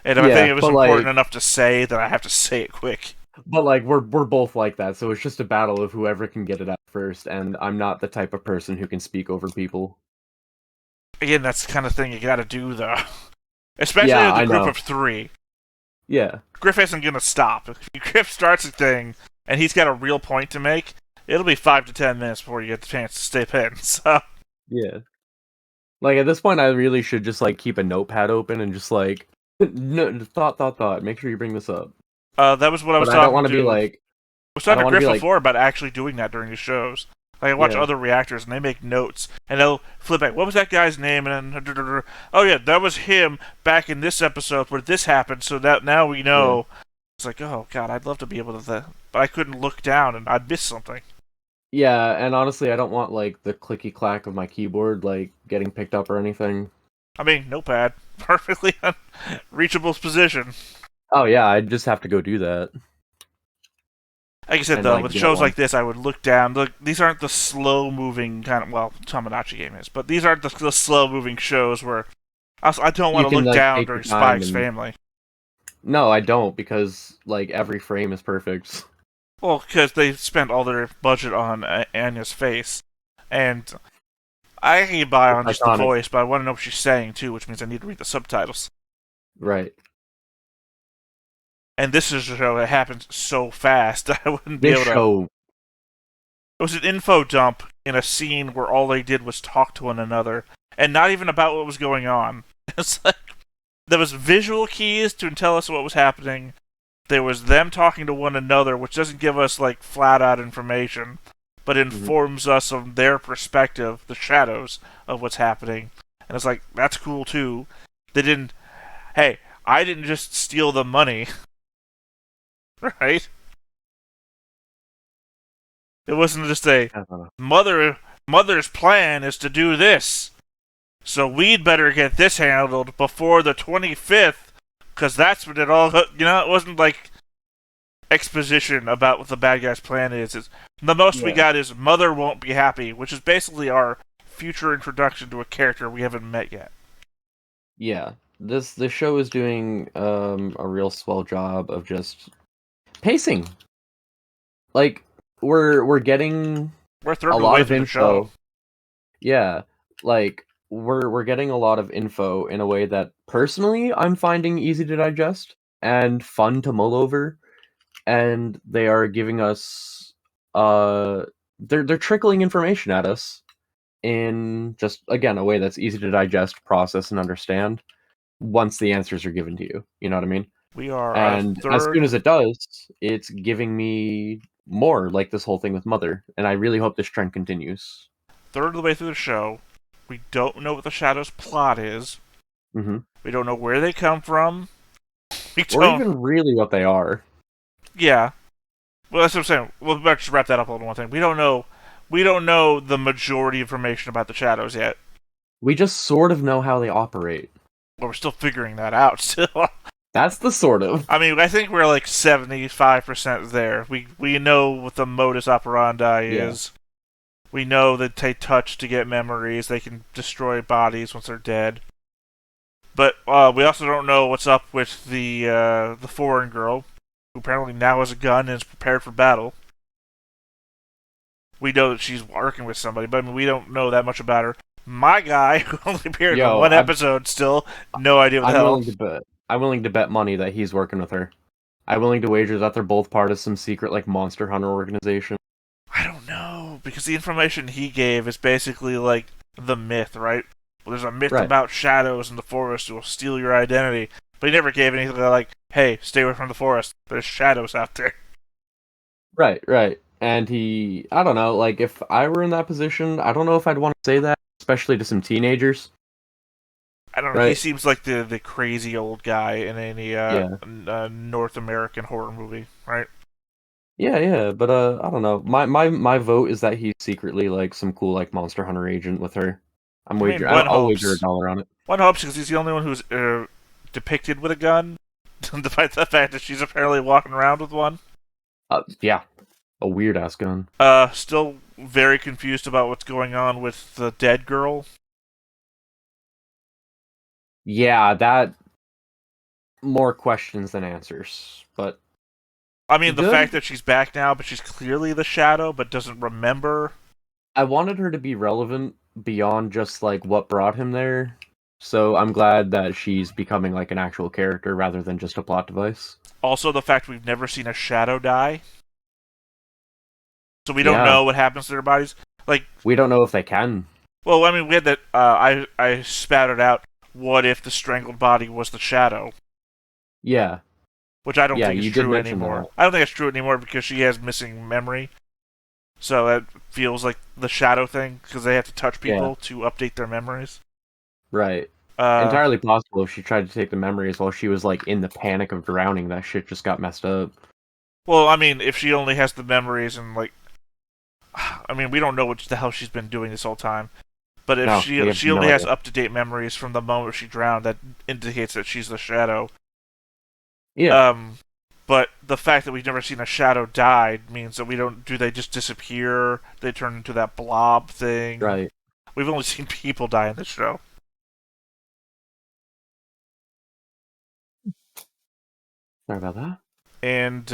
And if I think it was important enough to say, then I have to say it quick. But, like, we're both like that, so it's just a battle of whoever can get it out first, and I'm not the type of person who can speak over people. Again, that's the kind of thing you gotta do, though. Especially in the group of 3. Yeah. Griff isn't going to stop. If Griff starts a thing, and he's got a real point to make, it'll be 5 to 10 minutes before you get the chance to step in, so... Yeah. Like, at this point, I really should just, like, keep a notepad open and just, like... thought. Make sure you bring this up. That was what I was talking to... I don't want to be, like... I was talking to Griff before about actually doing that during the shows. Like, I watch other reactors, and they make notes, and they'll flip back, what was that guy's name? And then, oh yeah, that was him back in this episode where this happened, so that now we know. Yeah. It's like, oh god, I'd love to be able to, but I couldn't look down, and I'd miss something. Yeah, and honestly, I don't want, like, the clicky-clack of my keyboard, like, getting picked up or anything. I mean, notepad. Perfectly reachable position. Oh yeah, I just have to go do that. Like I said, though, with shows like this, I would look down. Look, these aren't the slow-moving kind of... Well, Tomodachi Game is, but these aren't the slow-moving shows where... I don't want to look down during Spike's family. No, I don't, because, like, every frame is perfect. Well, because they spent all their budget on Anya's face. And I can get by on just the voice, but I want to know what she's saying, too, which means I need to read the subtitles. Right. And this is a show that happens so fast, I wouldn't be able to... It was an info dump in a scene where all they did was talk to one another, and not even about what was going on. It's like, there was visual keys to tell us what was happening, there was them talking to one another, which doesn't give us, like, flat-out information, but informs us of their perspective, the shadows of what's happening. And it's like, that's cool, too. They didn't... Hey, I didn't just steal the money... Right? It wasn't just a mother's plan is to do this, so we'd better get this handled before the 25th, because that's what it all... it wasn't like exposition about what the bad guy's plan is. It's, the most we got is Mother won't be happy, which is basically our future introduction to a character we haven't met yet. Yeah. This show is doing a real swell job of just... pacing. Like, we're getting a lot of info. Yeah, like we're getting a lot of info in a way that personally I'm finding easy to digest and fun to mull over, and they are giving us they're trickling information at us in just, again, a way that's easy to digest, process, and understand once the answers are given to you. You know what I mean? We are, and as soon as it does, it's giving me more, like this whole thing with Mother, and I really hope this trend continues. Third of the way through the show, we don't know what the Shadow's plot is. Mm-hmm. We don't know where they come from. Or even really what they are. Yeah. Well, that's what I'm saying. We'll just wrap that up a little one thing. We don't know the majority information about the Shadows yet. We just sort of know how they operate. Well, we're still figuring that out still. That's the sort of. I mean, I think we're like 75% there. We know what the modus operandi is. We know that they touch to get memories. They can destroy bodies once they're dead. But we also don't know what's up with the foreign girl, who apparently now has a gun and is prepared for battle. we know that she's working with somebody, but I mean, we don't know that much about her. My guy, who only appeared in one episode, still no idea what the hell. I'm willing to bet money that he's working with her. I'm willing to wager that they're both part of some secret, like, monster hunter organization. I don't know, because the information he gave is basically like the myth, right? Well, there's a myth about shadows in the forest who will steal your identity, but he never gave anything like, hey, stay away from the forest. There's shadows out there. Right. And I don't know, like, if I were in that position, I don't know if I'd want to say that, especially to some teenagers. I don't know, right? He seems like the crazy old guy in any North American horror movie, right? Yeah, but I don't know. My vote is that he's secretly, like, some cool, like, monster hunter agent with her. I'll wager $1 on it. One hopes, because he's the only one who's depicted with a gun, despite the fact that she's apparently walking around with one. Yeah. A weird-ass gun. Still very confused about what's going on with the dead girl. Yeah, that... More questions than answers, but... I mean, the fact that she's back now, but she's clearly the Shadow, but doesn't remember. I wanted her to be relevant beyond just, like, what brought him there. So I'm glad that she's becoming, like, an actual character rather than just a plot device. Also, the fact we've never seen a Shadow die. So we don't know what happens to their bodies. Like, we don't know if they can. Well, I mean, we had that, I spouted out, what if the strangled body was the Shadow? Yeah. Which I don't think is true anymore. I don't think it's true anymore because she has missing memory. So that feels like the Shadow thing, because they have to touch people to update their memories. Right. Entirely possible if she tried to take the memories while she was, like, in the panic of drowning, that shit just got messed up. Well, I mean, if she only has the memories and, like... I mean, we don't know what the hell she's been doing this whole time. But if she only has up-to-date memories from the moment she drowned, that indicates that she's the Shadow. Yeah. But the fact that we've never seen a Shadow die means that we don't... Do they just disappear? They turn into that blob thing? Right. We've only seen people die in this show. Sorry about that. And,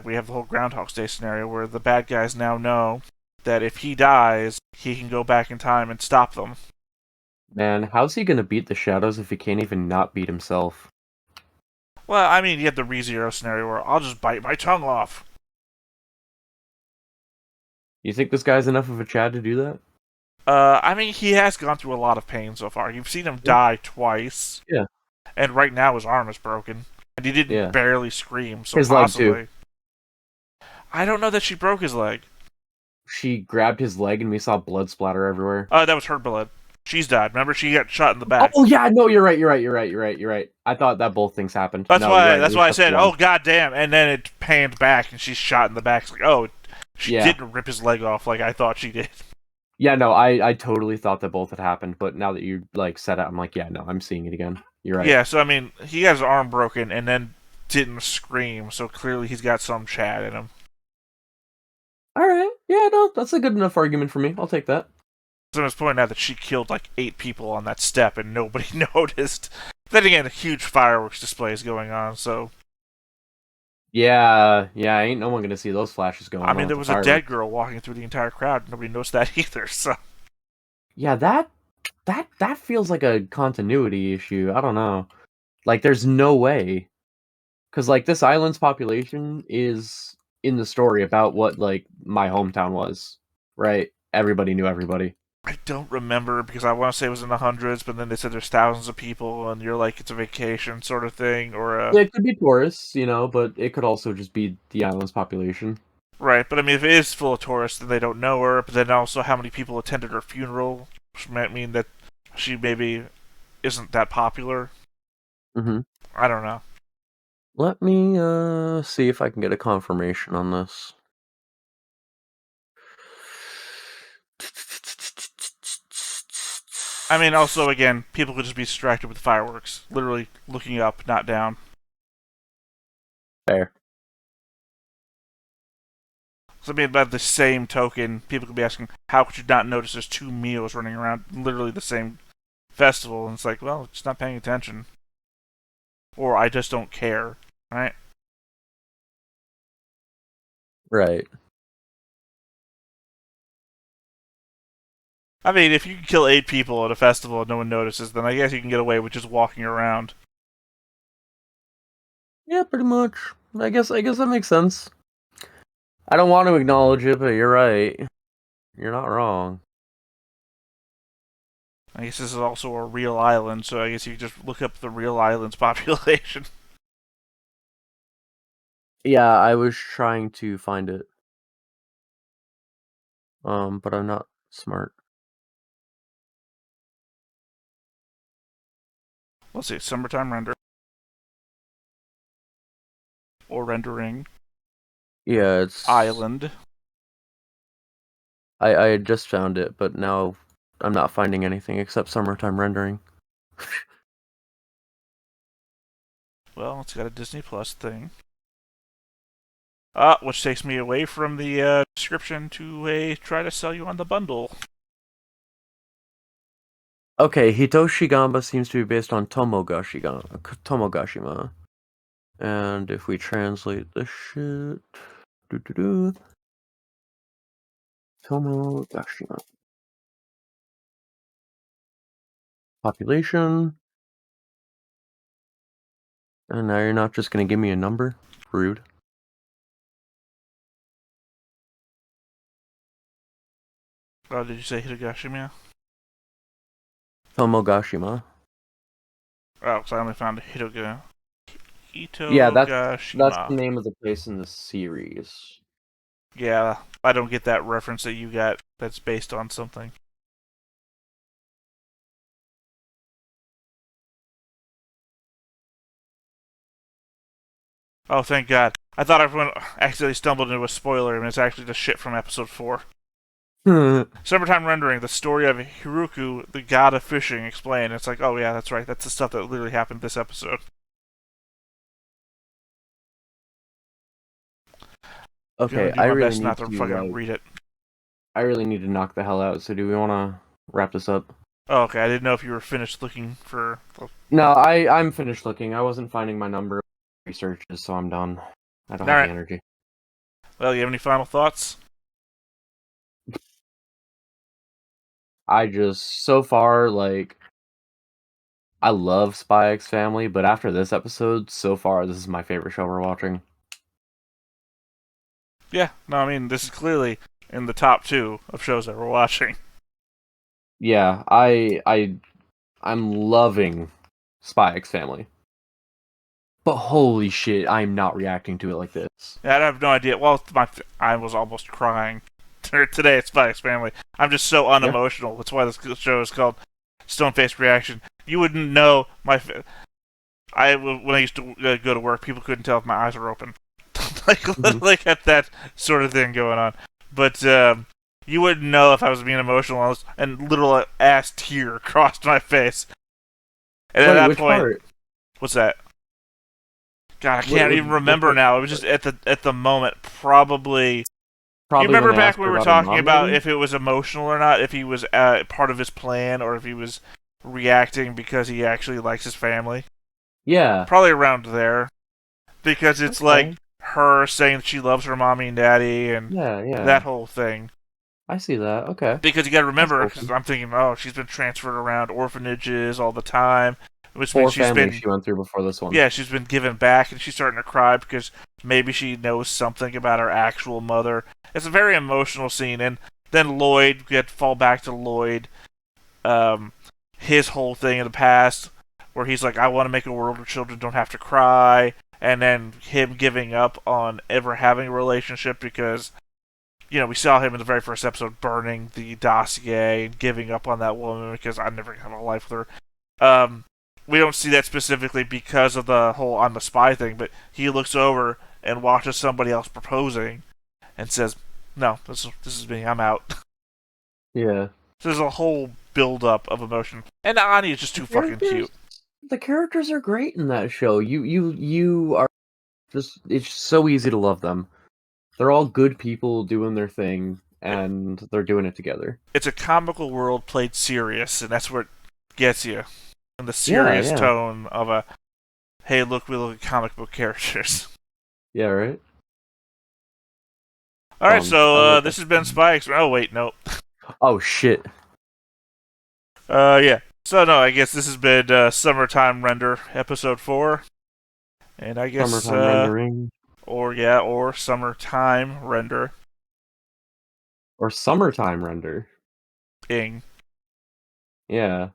we have the whole Groundhog's Day scenario where the bad guys now know that if he dies, he can go back in time and stop them. Man, how's he gonna beat the Shadows if he can't even not beat himself? Well, I mean, you have the ReZero scenario where I'll just bite my tongue off. You think this guy's enough of a Chad to do that? I mean, he has gone through a lot of pain so far. You've seen him die twice. Yeah. And right now his arm is broken. And he didn't barely scream, so his possibly... leg, too. I don't know that she broke his leg. She grabbed his leg and we saw blood splatter everywhere. That was her blood. She's died. Remember, she got shot in the back. Oh yeah, no, you're right. I thought that both things happened. That's why I said, oh goddamn, and then it panned back and she's shot in the back. It's like, oh, she didn't rip his leg off like I thought she did. Yeah, no, I totally thought that both had happened, but now that you, like, said it, I'm like, yeah, no, I'm seeing it again. You're right. Yeah, so I mean, he has his arm broken and then didn't scream, so clearly he's got some Chad in him. Alright, yeah, no, that's a good enough argument for me. I'll take that. Someone's pointing out that she killed like 8 people on that step and nobody noticed. Then again, a huge fireworks display is going on, so... Yeah, ain't no one gonna see those flashes going on. I mean, there was a dead girl walking through the entire crowd. Nobody noticed that either, so... Yeah, that feels like a continuity issue. I don't know. Like, there's no way. Because, like, this island's population is in the story about what, like, my hometown was, right? Everybody knew everybody. I don't remember, because I want to say it was in the hundreds, but then they said there's thousands of people, and you're like, it's a vacation sort of thing, or a... Yeah, it could be tourists, but it could also just be the island's population. Right, but I mean, if it is full of tourists, then they don't know her, but then also how many people attended her funeral, which might mean that she maybe isn't that popular. Mm-hmm. I don't know. Let me see if I can get a confirmation on this. I mean, also, again, people could just be distracted with fireworks. Literally looking up, not down. Fair. So, I mean, by the same token, people could be asking, how could you not notice there's 2 meals running around literally the same festival? And it's like, well, just not paying attention. Or I just don't care, right? Right. I mean, if you can kill 8 people at a festival and no one notices, then I guess you can get away with just walking around. Yeah, pretty much. I guess that makes sense. I don't want to acknowledge it, but you're right. You're not wrong. I guess this is also a real island, so I guess you could just look up the real island's population. Yeah, I was trying to find it. But I'm not smart. Let's see, summertime render. Or rendering. Yeah, it's... Island. I had just found it, but now I'm not finding anything except summertime rendering. Well, it's got a Disney Plus thing. Which takes me away from the description to try to sell you on the bundle. Okay, Hitoshi Gamba seems to be based on Tomogashima. And if we translate this shit... Tomogashima. Population. And now you're not just gonna give me a number? Rude. Oh, did you say Hitogashima? Tomogashima. Oh, because I only found Hitogashima. Yeah, that's the name of the place in the series. Yeah, I don't get that reference that you got that's based on something. Oh, thank God. I thought everyone accidentally stumbled into a spoiler, and it's actually just shit from episode 4. Summertime rendering, the story of Hiruku, the god of fishing, explained. It's like, oh yeah, that's right. That's the stuff that literally happened this episode. Okay, I really need not to fucking read it. I really need to knock the hell out. So, do we want to wrap this up? Oh, okay. I didn't know if you were finished looking for. No, I'm finished looking. I wasn't finding my number of researches, so I'm done. I don't have the energy. Well, you have any final thoughts? So far, like, I love Spy X Family, but after this episode, so far, this is my favorite show we're watching. Yeah, no, I mean, this is clearly in the top 2 of shows that we're watching. Yeah, I'm loving Spy X Family. But holy shit, I'm not reacting to it like this. Yeah, I have no idea. Well, I was almost crying today at Spy X Family. I'm just so unemotional. That's why this show is called Stone Faced Reaction. You wouldn't know when I used to go to work, people couldn't tell if my eyes were open. like at that sort of thing going on. But you wouldn't know if I was being emotional, and literal ass tear crossed my face. And at that point, part? What's that? God, I can't even remember now. It was just at the moment, probably. You remember back when we were talking about if it was emotional or not, if he was part of his plan, or if he was reacting because he actually likes his family? Yeah. Probably around there. Because it's like her saying that she loves her mommy and daddy, and that whole thing. I see that, okay. Because you gotta remember, because I'm thinking, oh, she's been transferred around orphanages all the time. Which means she went through before this one. Yeah, she's been given back, and she's starting to cry because maybe she knows something about her actual mother. It's a very emotional scene, and then Lloyd, fall back to Lloyd, his whole thing in the past, where he's like, I want to make a world where children don't have to cry, and then him giving up on ever having a relationship because, we saw him in the very first episode burning the dossier and giving up on that woman because I'm never going to have a life with her. We don't see that specifically because of the whole I'm a spy thing, but he looks over and watches somebody else proposing and says, no, this is me, I'm out. Yeah. So there's a whole build-up of emotion. And Ani is just too fucking cute. The characters are great in that show. You are just... It's so easy to love them. They're all good people doing their thing, and they're doing it together. It's a comical world played serious, and that's what gets you. In the serious tone of a, hey, look, we look at comic book characters. Yeah, right? Alright, so this has been Spy X. Oh, wait, nope. Oh, shit. Yeah. So no, I guess this has been Summertime Render episode 4, and I guess Summertime rendering or Summertime Render. or summertime render. Ing. Yeah.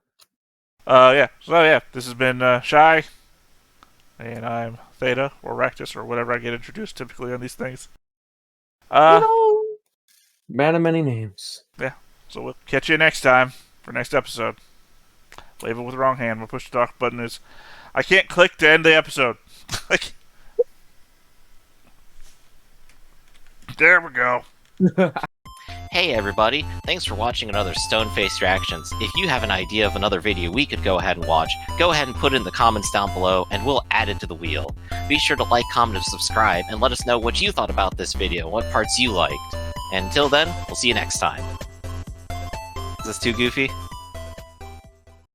Yeah. So yeah, this has been Shy, and I'm Theta or Raktus or whatever I get introduced typically on these things. Man of many names. Yeah. So we'll catch you next time for next episode. Wave it with the wrong hand. My push to talk button is. I can't click to end the episode. There we go. Hey everybody, thanks for watching another Stone-Faced Reactions. If you have an idea of another video we could go ahead and watch, go ahead and put it in the comments down below and we'll add it to the wheel. Be sure to like, comment, and subscribe and let us know what you thought about this video, what parts you liked. And until then, we'll see you next time. Is this too goofy?